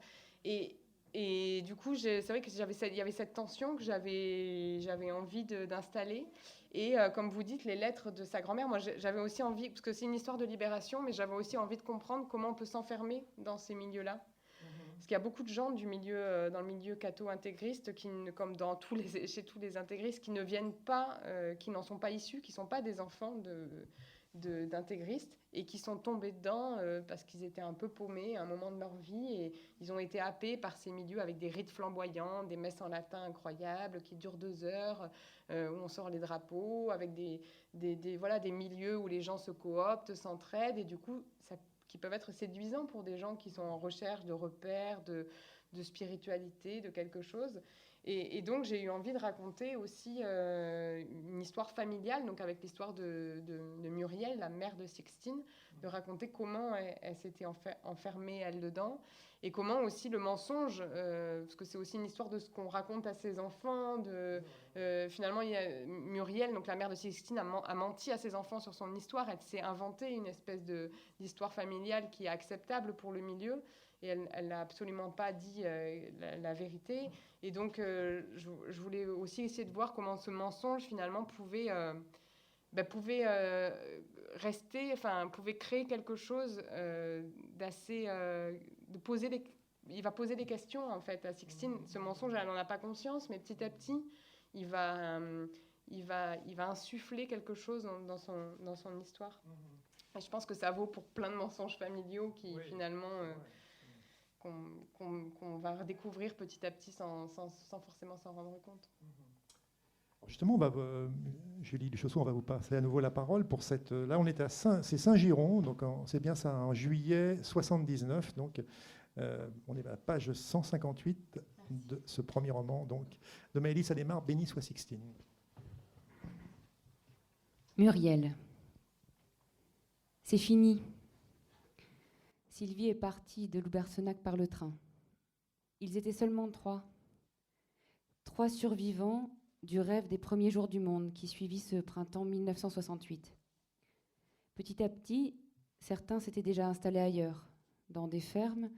Et du coup, c'est vrai qu'il y avait cette tension que j'avais envie d'installer. Et comme vous dites, les lettres de sa grand-mère, moi j'avais aussi envie, parce que c'est une histoire de libération, mais j'avais aussi envie de comprendre comment on peut s'enfermer dans ces milieux-là. Parce qu'il y a beaucoup de gens dans le milieu catho-intégriste, comme chez tous les intégristes, qui ne viennent pas, qui n'en sont pas issus, qui ne sont pas des enfants d'intégristes, et qui sont tombés dedans parce qu'ils étaient un peu paumés à un moment de leur vie, et ils ont été happés par ces milieux avec des rites flamboyants, des messes en latin incroyables qui durent 2 heures, où on sort les drapeaux, avec des milieux où les gens se cooptent, s'entraident, et du coup, qui peuvent être séduisants pour des gens qui sont en recherche de repères, de spiritualité, de quelque chose. Et donc, j'ai eu envie de raconter aussi une histoire familiale, donc avec l'histoire de Muriel, la mère de Sixtine, de raconter comment elle s'était enfermée, elle, dedans, et comment aussi le mensonge, parce que c'est aussi une histoire de ce qu'on raconte à ses enfants, finalement, Muriel, donc la mère de Sixtine, a menti à ses enfants sur son histoire. Elle s'est inventée une espèce d'histoire familiale qui est acceptable pour le milieu, et elle n'a absolument pas dit la vérité. Et donc, je voulais aussi essayer de voir comment ce mensonge, finalement, pouvait rester, enfin, pouvait créer quelque chose d'assez... il va poser des questions, en fait, à Sixtine. Ce mensonge, elle n'en a pas conscience, mais petit à petit, il va insuffler quelque chose dans son histoire. Et je pense que ça vaut pour plein de mensonges familiaux qui, finalement... qu'on va redécouvrir petit à petit sans forcément s'en rendre compte. Justement, Julie Duchossois, on va vous passer à nouveau la parole pour cette. Là, on est à c'est Saint-Giron, donc c'est bien ça, en juillet 79. Donc, on est à la page 158 de ce premier roman, donc de Maëlys Adhémar, Béni soit Sixtine. Muriel. C'est fini. Sylvie est partie de Loubercenac par le train. Ils étaient seulement 3. 3 survivants du rêve des premiers jours du monde qui suivit ce printemps 1968. Petit à petit, certains s'étaient déjà installés ailleurs, dans des fermes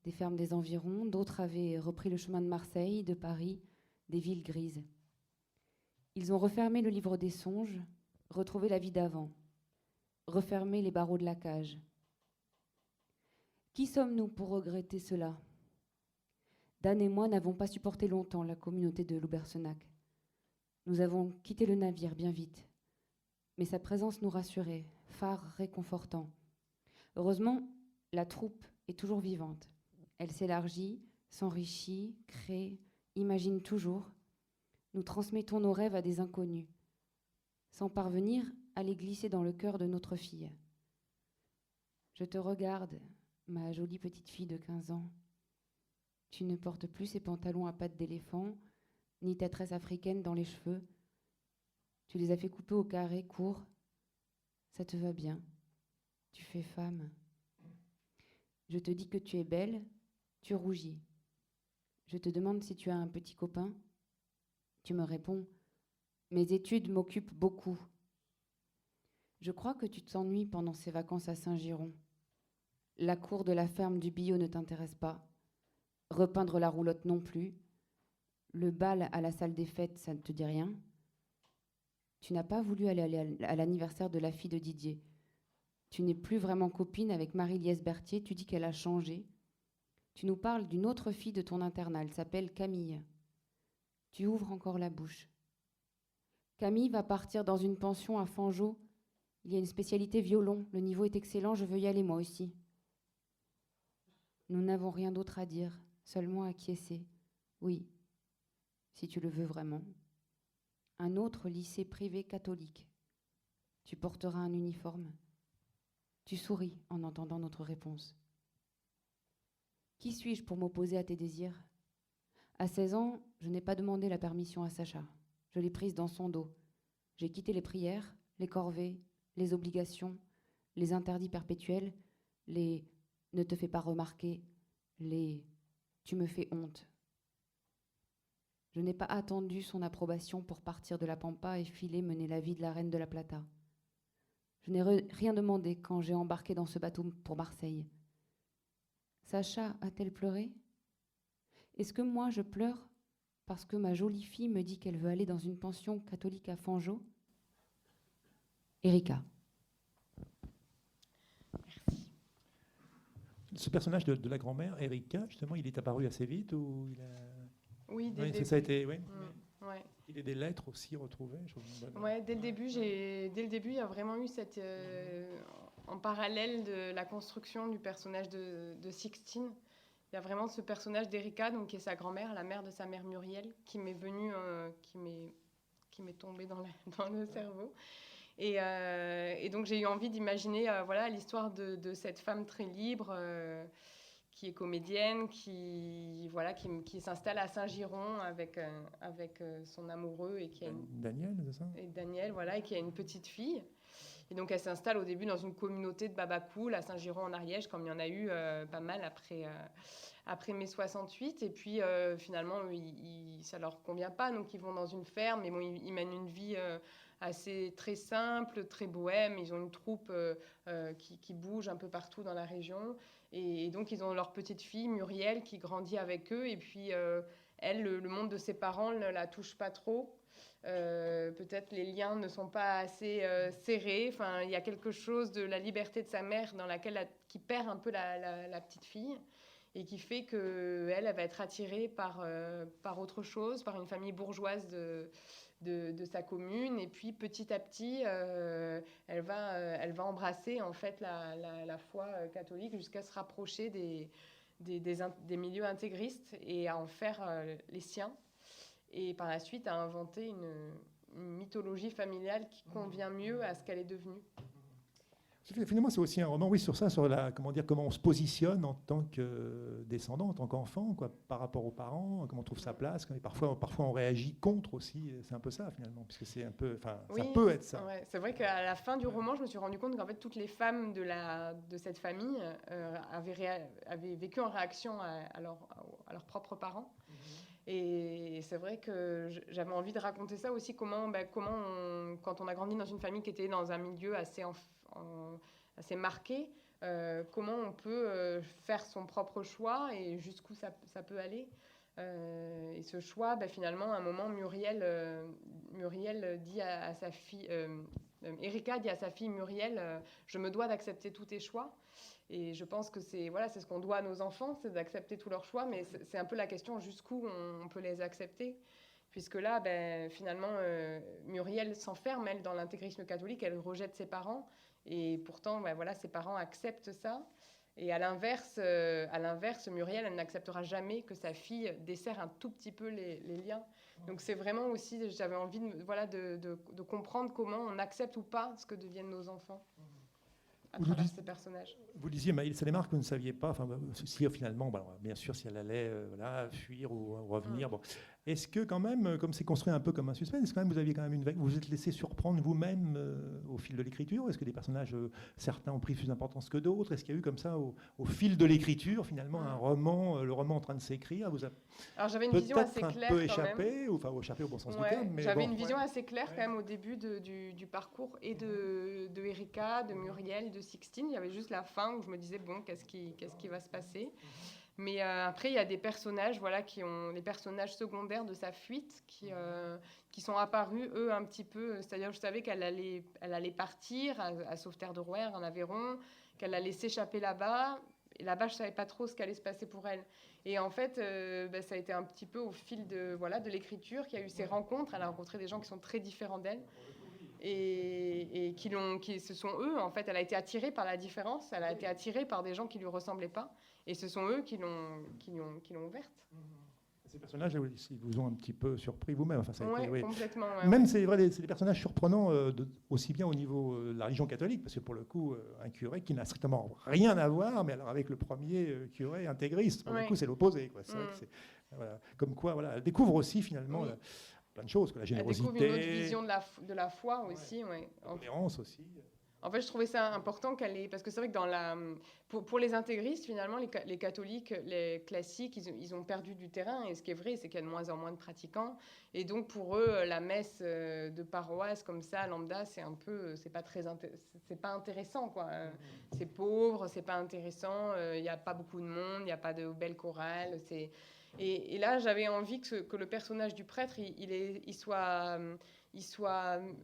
des environs. D'autres avaient repris le chemin de Marseille, de Paris, des villes grises. Ils ont refermé le livre des songes, retrouvé la vie d'avant, refermé les barreaux de la cage. Qui sommes-nous pour regretter cela ? Dan et moi n'avons pas supporté longtemps la communauté de Loubercenac. Nous avons quitté le navire bien vite, mais sa présence nous rassurait, phare réconfortant. Heureusement, la troupe est toujours vivante. Elle s'élargit, s'enrichit, crée, imagine toujours. Nous transmettons nos rêves à des inconnus, sans parvenir à les glisser dans le cœur de notre fille. Je te regarde, ma jolie petite fille de 15 ans. Tu ne portes plus ces pantalons à pattes d'éléphant, ni ta tresse africaine dans les cheveux. Tu les as fait couper au carré court. Ça te va bien. Tu fais femme. Je te dis que tu es belle, tu rougis. Je te demande si tu as un petit copain. Tu me réponds, mes études m'occupent beaucoup. Je crois que tu t'ennuies pendant ces vacances à Saint-Giron. La cour de la ferme du Billot ne t'intéresse pas. Repeindre la roulotte non plus. Le bal à la salle des fêtes, ça ne te dit rien. Tu n'as pas voulu aller à l'anniversaire de la fille de Didier. Tu n'es plus vraiment copine avec Marie-Liesse Berthier, tu dis qu'elle a changé. Tu nous parles d'une autre fille de ton internat, elle s'appelle Camille. Tu ouvres encore la bouche. Camille va partir dans une pension à Fangeau. Il y a une spécialité violon, le niveau est excellent, je veux y aller moi aussi. Nous n'avons rien d'autre à dire, seulement acquiescer. Oui, si tu le veux vraiment. Un autre lycée privé catholique. Tu porteras un uniforme. Tu souris en entendant notre réponse. Qui suis-je pour m'opposer à tes désirs ? À 16 ans, je n'ai pas demandé la permission à Sacha. Je l'ai prise dans son dos. J'ai quitté les prières, les corvées, les obligations, les interdits perpétuels, les « ne te fais pas remarquer », les « tu me fais honte ». Je n'ai pas attendu son approbation pour partir de la Pampa et filer mener la vie de la reine de la Plata. Je n'ai rien demandé quand j'ai embarqué dans ce bateau pour Marseille. Sacha a-t-elle pleuré ? Est-ce que moi je pleure parce que ma jolie fille me dit qu'elle veut aller dans une pension catholique à Fangeau ? Erika. Merci. Ce personnage de la grand-mère, Erika, justement, il est apparu assez vite ou il a... Oui, dès le Oui, début. ça a été, oui. Ouais. Il y a des lettres aussi retrouvées. Ouais, dès le début, il y a vraiment eu cette, en parallèle de la construction du personnage de Sixtine. Il y a vraiment ce personnage d'Erika, donc qui est sa grand-mère, la mère de sa mère Muriel, qui m'est venue, qui m'est tombée dans le cerveau. Et donc j'ai eu envie d'imaginer, voilà, l'histoire de cette femme très libre. Qui est comédienne, qui s'installe à Saint-Giron avec son amoureux et qui a Daniel, c'est ça ? Et Daniel, voilà, et qui a une petite fille. Et donc elle s'installe au début dans une communauté de babacool à Saint-Giron en Ariège, comme il y en a eu pas mal après mai 68. Et puis finalement, ça leur convient pas, donc ils vont dans une ferme. Mais bon, ils mènent une vie assez très simple, très bohème. Ils ont une troupe qui bouge un peu partout dans la région. Et donc, ils ont leur petite fille, Muriel, qui grandit avec eux. Et puis, elle, le monde de ses parents ne la touche pas trop. Peut-être les liens ne sont pas assez serrés. Enfin, il y a quelque chose de la liberté de sa mère qui perd un peu la petite fille et qui fait qu'elle va être attirée par autre chose, par une famille bourgeoise de sa commune. Et puis petit à petit, elle va embrasser en fait la foi catholique jusqu'à se rapprocher des milieux intégristes et à en faire les siens. Et par la suite, à inventer mythologie familiale qui convient mieux à ce qu'elle est devenue. Finalement, c'est aussi un roman, oui, sur ça, sur comment on se positionne en tant que descendant, en tant qu'enfant, quoi, par rapport aux parents, comment on trouve sa place. Et parfois, on réagit contre aussi. C'est un peu ça, finalement, puisque c'est un peu, Oui, ça peut être ça. Ouais, c'est vrai qu'à la fin du roman, je me suis rendu compte qu'en fait, toutes les femmes de cette famille avaient vécu en réaction à leurs propres parents. Et c'est vrai que j'avais envie de raconter ça aussi, comment quand on a grandi dans une famille qui était dans un milieu assez marqué, comment on peut faire son propre choix et jusqu'où ça peut aller. Et ce choix, finalement, à un moment, Muriel dit à sa fille, Erika dit à sa fille Muriel, je me dois d'accepter tous tes choix. Et je pense que c'est ce qu'on doit à nos enfants, c'est d'accepter tous leurs choix, mais c'est un peu la question jusqu'où on peut les accepter. Puisque là, finalement, Muriel s'enferme, elle, dans l'intégrisme catholique, elle rejette ses parents, et pourtant, ses parents acceptent ça. Et à l'inverse, Muriel, elle n'acceptera jamais que sa fille desserre un tout petit peu les liens. Donc c'est vraiment aussi, j'avais envie de comprendre comment on accepte ou pas ce que deviennent nos enfants à travers ces personnages. Vous disiez, Maëlys Adhémar, que vous ne saviez pas, si finalement, bien sûr, si elle allait fuir ou revenir. Bon. Est-ce que quand même, comme c'est construit un peu comme un suspense, est-ce que quand même vous aviez quand même vous vous êtes laissé surprendre vous-même au fil de l'écriture? Est-ce que des personnages, certains ont pris plus d'importance que d'autres? Est-ce qu'il y a eu comme ça, au fil de l'écriture, finalement, un roman, le roman en train de s'écrire, vous a Alors j'avais une vision assez claire peu échappé, échappé au bon sens du terme. J'avais une vision assez claire quand même au début du parcours et de Erika, de Muriel, de Sixtine. Il y avait juste la fin où je me disais, bon, qu'est-ce qui va se passer? Mais après, il y a des personnages, les personnages secondaires de sa fuite qui sont apparus, eux, un petit peu. C'est-à-dire, je savais qu'elle allait partir à Sauveterre de Rouergue, en Aveyron, qu'elle allait s'échapper là-bas. Et là-bas, je ne savais pas trop ce qu'allait se passer pour elle. Et en fait, ça a été un petit peu au fil de l'écriture qu'il y a eu ces rencontres. Elle a rencontré des gens qui sont très différents d'elle. Et ce sont eux, en fait, elle a été attirée par la différence, elle a été attirée par des gens qui ne lui ressemblaient pas, et ce sont eux qui l'ont ouverte. Ces personnages, ils vous ont un petit peu surpris vous-même. Enfin, complètement. Même, c'est vrai, c'est des personnages surprenants, aussi bien au niveau de la religion catholique, parce que pour le coup, un curé qui n'a strictement rien à voir, mais alors avec le premier curé intégriste, pour le coup, c'est l'opposé. Quoi. C'est vrai que comme quoi, elle découvre aussi, finalement... plein de choses, la générosité. Elle découvre une autre vision de la foi aussi. La tolérance aussi. En fait, je trouvais ça important qu'elle ait... Parce que c'est vrai que pour les intégristes, finalement, les catholiques, les classiques, ils ont perdu du terrain. Et ce qui est vrai, c'est qu'il y a de moins en moins de pratiquants. Et donc, pour eux, la messe de paroisse comme ça, lambda, c'est un peu... C'est pas intéressant, quoi. C'est pauvre, c'est pas intéressant. Il n'y a pas beaucoup de monde, il n'y a pas de belles chorales. Et là, j'avais envie que le personnage du prêtre, il soit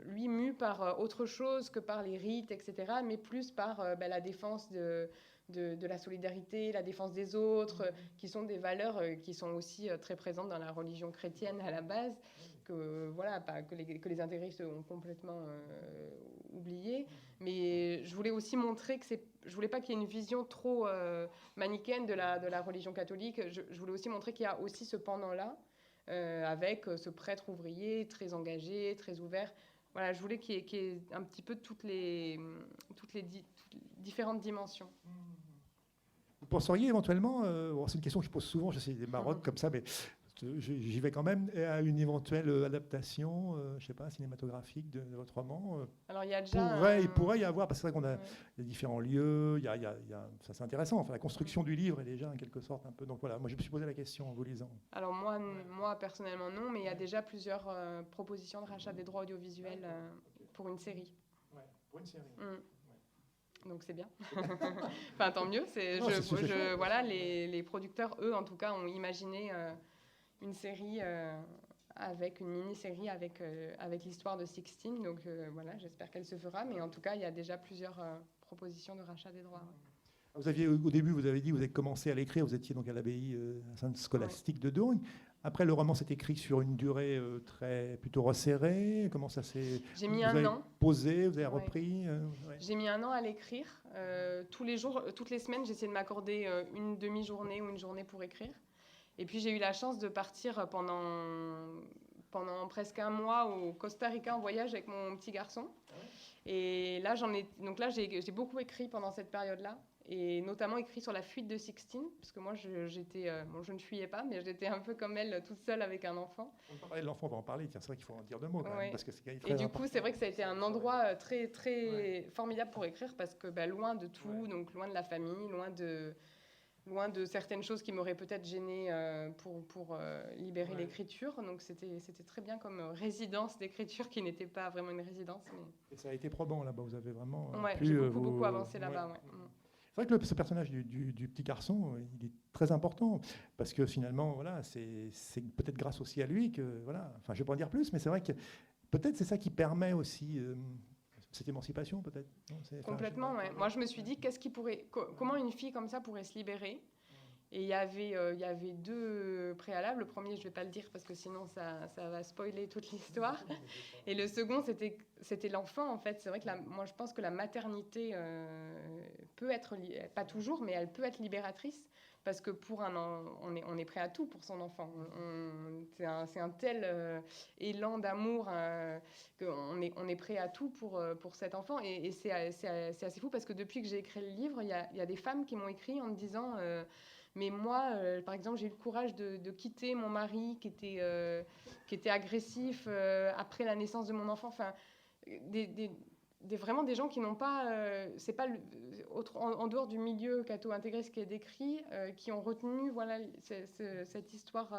lui mu par autre chose que par les rites, etc., mais plus par la défense de la solidarité, la défense des autres, qui sont des valeurs qui sont aussi très présentes dans la religion chrétienne à la base, que les intégristes ont complètement oublié. Mais je voulais aussi montrer je voulais pas qu'il y ait une vision trop manichéenne de la religion catholique. Je voulais aussi montrer qu'il y a aussi ce pendant-là, avec ce prêtre ouvrier très engagé, très ouvert. Voilà, je voulais qu'il y ait un petit peu toutes les différentes dimensions. Vous penseriez éventuellement, c'est une question que je pose souvent, j'essaie des marottes comme ça, mais j'y vais quand même, à une éventuelle adaptation, je ne sais pas, cinématographique de votre roman. Alors il y a déjà... Il pourrait y avoir, parce que c'est vrai qu'on a différents lieux, ça c'est intéressant, enfin, la construction du livre est déjà en quelque sorte un peu... Donc voilà, moi je me suis posé la question en vous lisant. Alors moi personnellement non, mais il y a déjà plusieurs propositions de rachat des droits audiovisuels pour une série. Ouais, pour une série. Donc c'est bien. Enfin tant mieux. Les producteurs, eux, en tout cas, ont imaginé une série avec une mini-série avec l'histoire de Sixtine. Donc j'espère qu'elle se fera. Mais en tout cas, il y a déjà plusieurs propositions de rachat des droits. Au début, vous avez dit, vous avez commencé à l'écrire, vous étiez donc à l'abbaye Sainte Scolastique de Dourgne. Après, le roman s'est écrit sur une durée plutôt resserrée. Comment ça s'est... J'ai mis un an. Posé, vous avez repris. J'ai mis un an à l'écrire. Tous les jours, toutes les semaines, j'essayais de m'accorder une demi-journée ou une journée pour écrire. Et puis j'ai eu la chance de partir pendant presque un mois au Costa Rica en voyage avec mon petit garçon. Et là, j'ai beaucoup écrit pendant cette période-là, et notamment écrit sur la fuite de Sixtine, parce que moi, je ne fuyais pas, mais j'étais un peu comme elle, toute seule avec un enfant. On va parler de l'enfant, on va en parler, tiens, c'est vrai qu'il faut en dire deux mots quand même, parce que c'est très important. Et du coup, c'est vrai que ça a été un endroit très, très formidable pour écrire, parce que loin de tout, donc loin de la famille, loin de certaines choses qui m'auraient peut-être gênée pour libérer l'écriture. Donc c'était très bien comme résidence d'écriture qui n'était pas vraiment une résidence. Mais... Et ça a été probant là-bas, vous avez vraiment pu... j'ai beaucoup avancé là-bas. Ouais. C'est vrai que ce personnage du petit garçon, il est très important, parce que finalement, voilà, c'est peut-être grâce aussi à lui que, voilà, enfin je ne vais pas en dire plus, mais c'est vrai que peut-être c'est ça qui permet aussi... cette émancipation, peut-être. Complètement, ouais. Moi, je me suis dit, comment une fille comme ça pourrait se libérer ? Et il y avait deux préalables. Le premier, je ne vais pas le dire parce que sinon, ça va spoiler toute l'histoire. Et le second, c'était l'enfant, en fait. C'est vrai que moi, je pense que la maternité peut être, pas toujours, mais elle peut être libératrice. Parce que pour on est prêt à tout pour son enfant. C'est un tel élan d'amour qu'on est prêt à tout pour cet enfant. Et c'est assez fou parce que depuis que j'ai écrit le livre, il y a des femmes qui m'ont écrit en me disant mais moi, par exemple, j'ai eu le courage de quitter mon mari qui était agressif après la naissance de mon enfant. Enfin, vraiment des gens qui n'ont pas, c'est pas en dehors du milieu catho-intégré ce qui est décrit, qui ont retenu voilà, cette histoire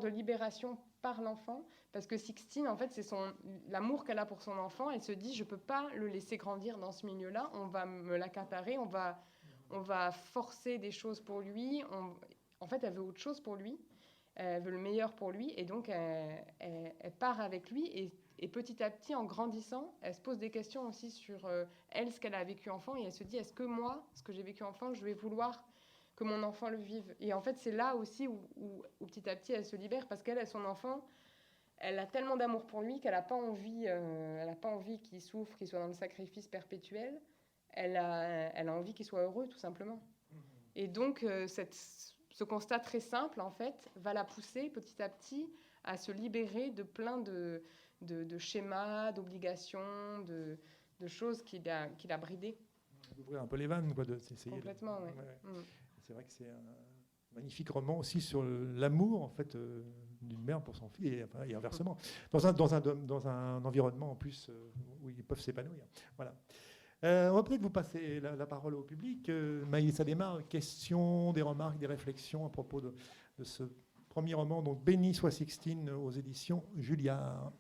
de libération par l'enfant, parce que Sixtine, en fait, c'est l'amour qu'elle a pour son enfant. Elle se dit, je peux pas le laisser grandir dans ce milieu-là, on va me l'accaparer, on va forcer des choses pour lui. En fait, elle veut autre chose pour lui, elle veut le meilleur pour lui, et donc elle part avec lui, et petit à petit, en grandissant, elle se pose des questions aussi sur elle, ce qu'elle a vécu enfant, et elle se dit, est-ce que moi, ce que j'ai vécu enfant, je vais vouloir que mon enfant le vive ? Et en fait, c'est là aussi où petit à petit, elle se libère, parce qu'elle, son enfant, elle a tellement d'amour pour lui qu'elle n'a pas envie qu'il souffre, qu'il soit dans le sacrifice perpétuel. Elle a envie qu'il soit heureux, tout simplement. Et donc, ce constat très simple, en fait, va la pousser petit à petit à se libérer de plein de schémas, d'obligations, de choses qui l'a bridée. D'ouvrir un peu les vannes, quoi, d'essayer. Complètement, oui. C'est vrai que c'est un magnifique roman aussi sur l'amour, en fait, d'une mère pour son fils, et inversement, dans un environnement, en plus, où ils peuvent s'épanouir. Voilà. On va peut-être vous passer la parole au public. Maïs Adhémar, questions, des remarques, des réflexions à propos de ce premier roman, donc Béni soit Sixtine, aux éditions Julliard.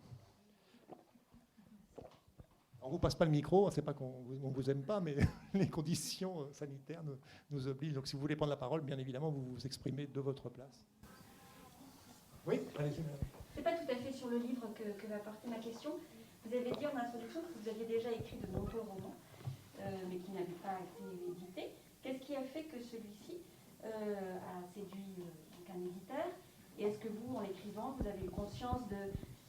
On ne vous passe pas le micro, c'est pas qu'on ne vous aime pas, mais les conditions sanitaires nous obligent. Donc si vous voulez prendre la parole, bien évidemment, vous vous exprimez de votre place. Oui, allez-y. C'est pas tout à fait sur le livre que va porter ma question. Vous avez dit en introduction que vous aviez déjà écrit de nombreux romans, mais qui n'avaient pas été édités. Qu'est-ce qui a fait que celui-ci a séduit un éditeur ? Et est-ce que vous, en l'écrivant, vous avez eu conscience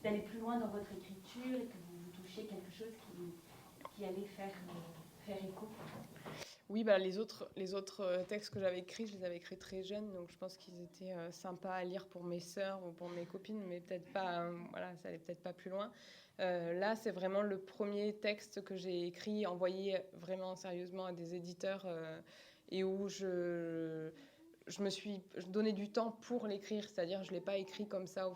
d'aller plus loin dans votre écriture et que vous touchiez quelque chose qui allait faire écho ? Oui, les autres textes que j'avais écrits, je les avais écrits très jeunes, donc je pense qu'ils étaient sympas à lire pour mes sœurs ou pour mes copines, mais peut-être pas, ça allait peut-être pas plus loin. Là, c'est vraiment le premier texte que j'ai écrit, envoyé vraiment sérieusement à des éditeurs, et où je me suis donné du temps pour l'écrire, c'est-à-dire je ne l'ai pas écrit comme ça.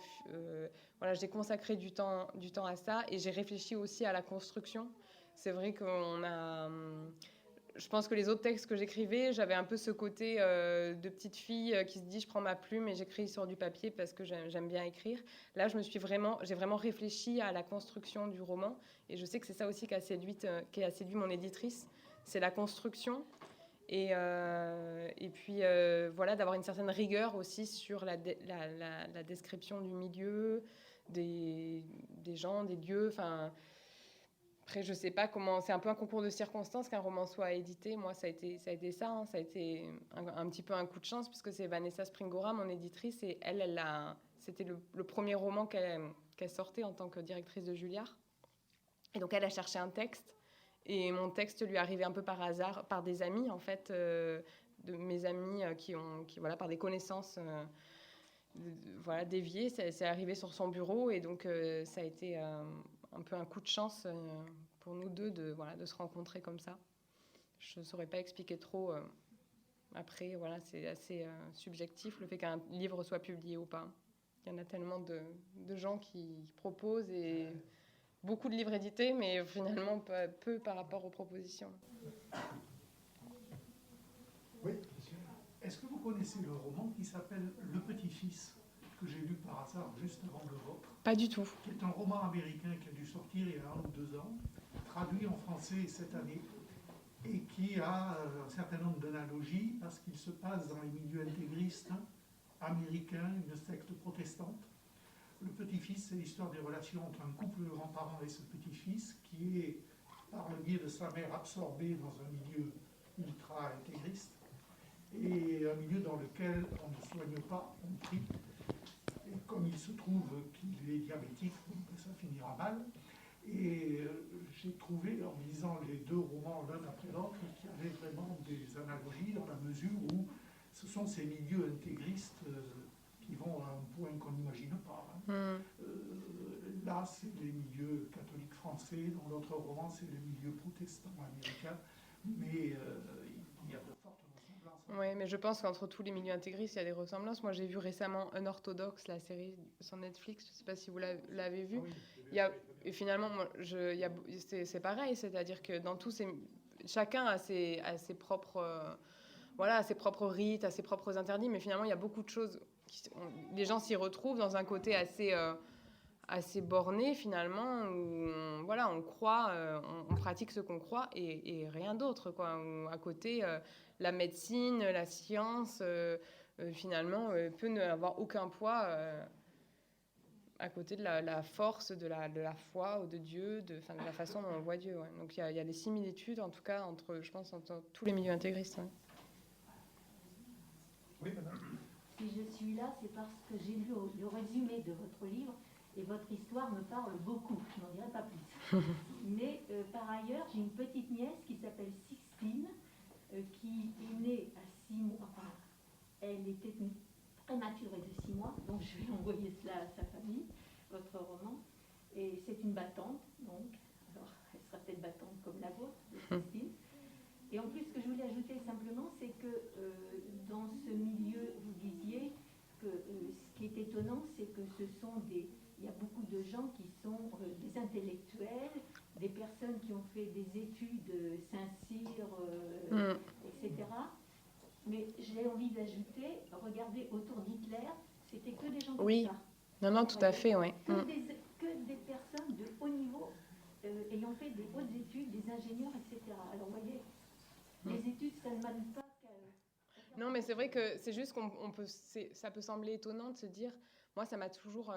J'ai consacré du temps à ça, et j'ai réfléchi aussi à la construction. C'est vrai je pense que les autres textes que j'écrivais, j'avais un peu ce côté de petite fille qui se dit je prends ma plume et j'écris sur du papier parce que j'aime bien écrire. Là, j'ai vraiment réfléchi à la construction du roman, et je sais que c'est ça aussi qui a séduit mon éditrice, c'est la construction. Et puis d'avoir une certaine rigueur aussi sur la description du milieu, des gens, des lieux. Enfin, après, je sais pas comment. C'est un peu un concours de circonstances qu'un roman soit édité. Moi, ça a été ça. Hein. Ça a été un petit peu un coup de chance, puisque c'est Vanessa Springora, mon éditrice, et c'était le premier roman qu'elle sortait en tant que directrice de Julliard. Et donc, elle a cherché un texte. Et mon texte lui est arrivé un peu par hasard, par des amis, en fait, de mes amis par des connaissances voilà, dévié. C'est arrivé sur son bureau et donc ça a été un peu un coup de chance pour nous deux de se rencontrer comme ça. Je ne saurais pas expliquer trop. Après, voilà, c'est assez subjectif le fait qu'un livre soit publié ou pas. Il y en a tellement de gens qui proposent et beaucoup de livres édités, mais finalement peu par rapport aux propositions. Oui, monsieur. Est-ce que vous connaissez le roman qui s'appelle Le Petit-Fils, que j'ai lu par hasard juste avant le vôtre? Pas du tout. Qui est un roman américain qui a dû sortir il y a 1 ou 2 ans, traduit en français cette année, et qui a un certain nombre d'analogies parce qu'il se passe dans les milieux intégristes américains, une secte protestante. Le petit-fils, c'est l'histoire des relations entre un couple de grands-parents et ce petit-fils qui est, par le biais de sa mère, absorbé dans un milieu ultra-intégriste et un milieu dans lequel on ne soigne pas, on prie. Et comme il se trouve qu'il est diabétique, donc ça finira mal. Et j'ai trouvé, en lisant les 2 romans l'un après l'autre, qu'il y avait vraiment des analogies dans la mesure où ce sont ces milieux intégristes qui vont à un point qu'on n'imagine pas. Là, c'est les milieux catholiques français, dans l'autre roman, c'est les milieux protestants américains, mais il y a de fortes ressemblances. Oui, mais je pense qu'entre tous les milieux intégristes, il y a des ressemblances. Moi, j'ai vu récemment Unorthodox, la série sur Netflix, je ne sais pas si vous l'avez vu. Et finalement, c'est pareil, c'est-à-dire que dans tous ces... Chacun a ses propres... à ses propres rites, à ses propres interdits, mais finalement, il y a beaucoup de choses... Les gens s'y retrouvent dans un côté assez borné, finalement, où on croit, on pratique ce qu'on croit et rien d'autre, quoi. À côté, la médecine, la science, finalement, peut n'avoir aucun poids à côté de la force de la foi ou de Dieu, de la façon dont on voit Dieu. Ouais. Donc il y a des similitudes, en tout cas, entre tous les milieux intégristes. Ouais. Oui, madame. Si je suis là, c'est parce que j'ai lu le résumé de votre livre et votre histoire me parle beaucoup. Je n'en dirai pas plus. Mais par ailleurs, j'ai une petite nièce qui s'appelle Sixtine, qui est née à 6 mois. Enfin, elle était prématurée de 6 mois, donc je vais envoyer cela à sa famille, votre roman. Et c'est une battante, donc. Alors, elle sera peut-être battante comme la vôtre, Christine. Et en plus, ce que je voulais ajouter simplement, c'est que dans ce milieu, vous disiez que ce qui est étonnant, c'est que il y a beaucoup de gens qui sont des intellectuels, des personnes qui ont fait des études Saint-Cyr, etc. Mais j'ai envie d'ajouter, regardez, autour d'Hitler, c'était que des gens comme ça. Non, tout à fait, oui. Que des personnes de haut niveau, ayant fait des hautes études, des ingénieurs, etc. Alors, vous voyez, les études, ça ne mène pas qu'à... Non, mais c'est vrai que c'est juste ça peut sembler étonnant de se dire... Moi, ça m'a toujours...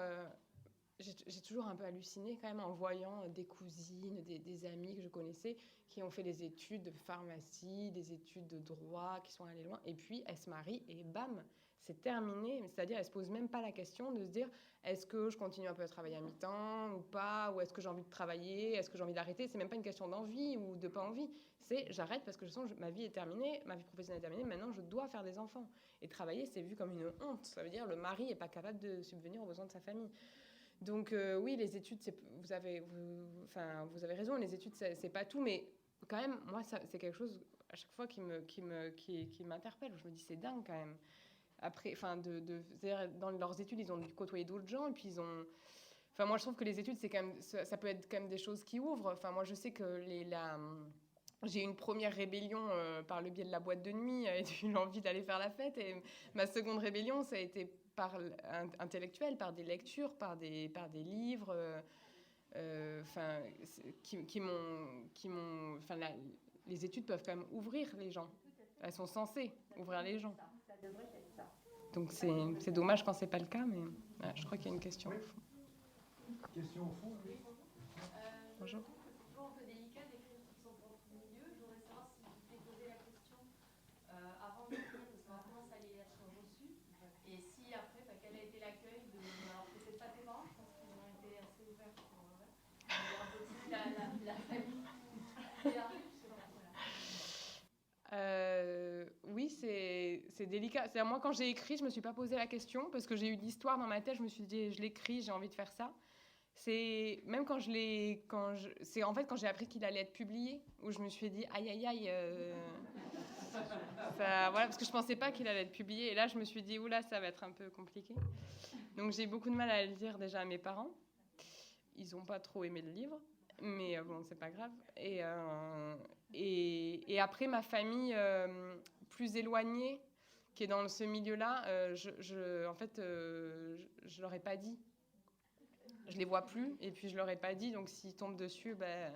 j'ai toujours un peu halluciné quand même en voyant des cousines, des amis que je connaissais qui ont fait des études de pharmacie, des études de droit, qui sont allées loin. Et puis, elles se marient et bam, c'est terminé. C'est-à-dire, elles ne se posent même pas la question de se dire est-ce que je continue un peu à travailler à mi-temps ou pas, ou est-ce que j'ai envie de travailler, est-ce que j'ai envie d'arrêter. C'est même pas une question d'envie ou de pas envie. C'est j'arrête parce que je sens que ma vie est terminée, ma vie professionnelle est terminée, maintenant je dois faire des enfants. Et travailler, c'est vu comme une honte. Ça veut dire le mari n'est pas capable de subvenir aux besoins de sa famille. Donc oui, les études, vous avez raison, les études, c'est pas tout, mais quand même, moi, c'est quelque chose, à chaque fois, qui m'interpelle. Je me dis, c'est dingue, quand même. Après, dans leurs études, ils ont dû côtoyer d'autres gens, et puis ils ont... moi, je trouve que les études, c'est quand même, ça peut être quand même des choses qui ouvrent. Moi, je sais que j'ai eu une première rébellion par le biais de la boîte de nuit, et j'ai eu l'envie d'aller faire la fête, et ma seconde rébellion, ça a été intellectuelle, par des lectures, par des livres, les études peuvent quand même ouvrir les gens. Elles sont censées ouvrir les gens. Ça devrait être ça. Donc c'est dommage quand c'est pas le cas, mais je crois qu'il y a une question. Oui. Question au fond, oui. Bonjour. C'est toujours un peu délicat d'écrire sur son propre milieu. Je voudrais savoir si vous pouvez poser la question avant de l'écrire, de savoir comment ça allait être reçu. Et si après, quel a été l'accueil de... Alors peut-être pas tes parents, je pense qu'ils ont été assez ouverts pour... Mais un peu plus la famille. Oui, c'est délicat. C'est-à-dire, moi, quand j'ai écrit, je me suis pas posé la question parce que j'ai eu l'histoire dans ma tête. Je me suis dit, je l'écris, j'ai envie de faire ça. C'est même c'est en fait quand j'ai appris qu'il allait être publié où je me suis dit aïe aïe aïe. Voilà, parce que je pensais pas qu'il allait être publié et là je me suis dit oula, ça va être un peu compliqué. Donc j'ai eu beaucoup de mal à le dire déjà à mes parents. Ils ont pas trop aimé le livre, mais bon, c'est pas grave. Et après ma famille plus éloignée qui est dans ce milieu-là, en fait, je leur ai pas dit. Je les vois plus et puis je leur ai pas dit, donc s'ils tombent dessus, mais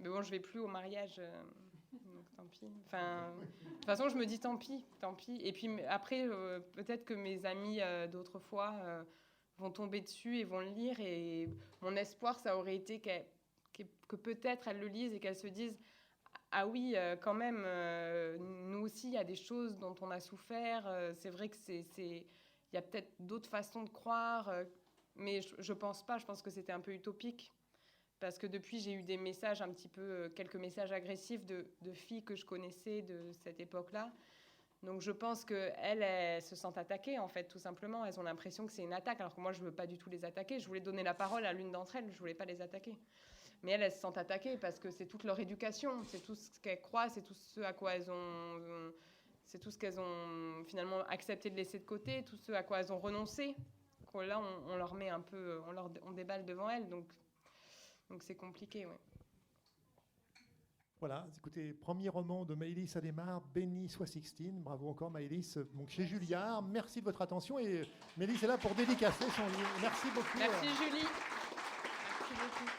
bon, je vais plus au mariage, donc tant pis. Enfin, de toute façon, je me dis tant pis. Et puis après, peut-être que mes amis d'autrefois vont tomber dessus et vont le lire. Et mon espoir, ça aurait été que peut-être elles le lisent et qu'elles se disent ah oui, quand même, nous aussi, il y a des choses dont on a souffert. C'est vrai que il y a peut-être d'autres façons de croire. Mais je pense pas, je pense que c'était un peu utopique. Parce que depuis, j'ai eu des messages un petit peu, quelques messages agressifs de filles que je connaissais de cette époque-là. Donc je pense qu'elles se sentent attaquées, en fait, tout simplement. Elles ont l'impression que c'est une attaque, alors que moi, je ne veux pas du tout les attaquer. Je voulais donner la parole à l'une d'entre elles, je ne voulais pas les attaquer. Mais elles se sentent attaquées parce que c'est toute leur éducation, c'est tout ce qu'elles croient, c'est tout ce à quoi elles ont... C'est tout ce qu'elles ont finalement accepté de laisser de côté, tout ce à quoi elles ont renoncé. Là, on leur met un peu, on déballe devant elles, donc c'est compliqué, ouais. Voilà, écoutez, premier roman de Maëlys Adhémar, Béni soit Sixtine. Bravo encore Maëlys, donc chez Julliard. Merci de votre attention et Maëlys est là pour dédicacer son livre. Merci beaucoup. Merci Julie. Merci beaucoup.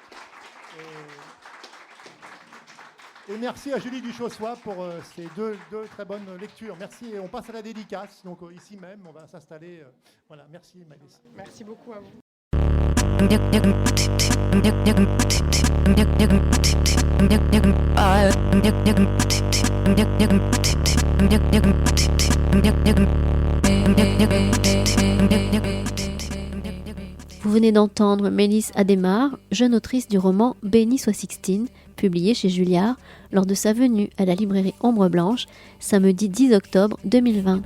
Et merci à Julie Duchossois pour ces deux très bonnes lectures. Merci et on passe à la dédicace. Donc ici même, on va s'installer. Voilà, merci Maëlys. Merci beaucoup à vous. Vous venez d'entendre Maëlys Adhémar, jeune autrice du roman Béni soit Sixtine, publié chez Julliard lors de sa venue à la librairie Ombre Blanche, samedi 10 octobre 2020.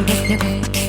Au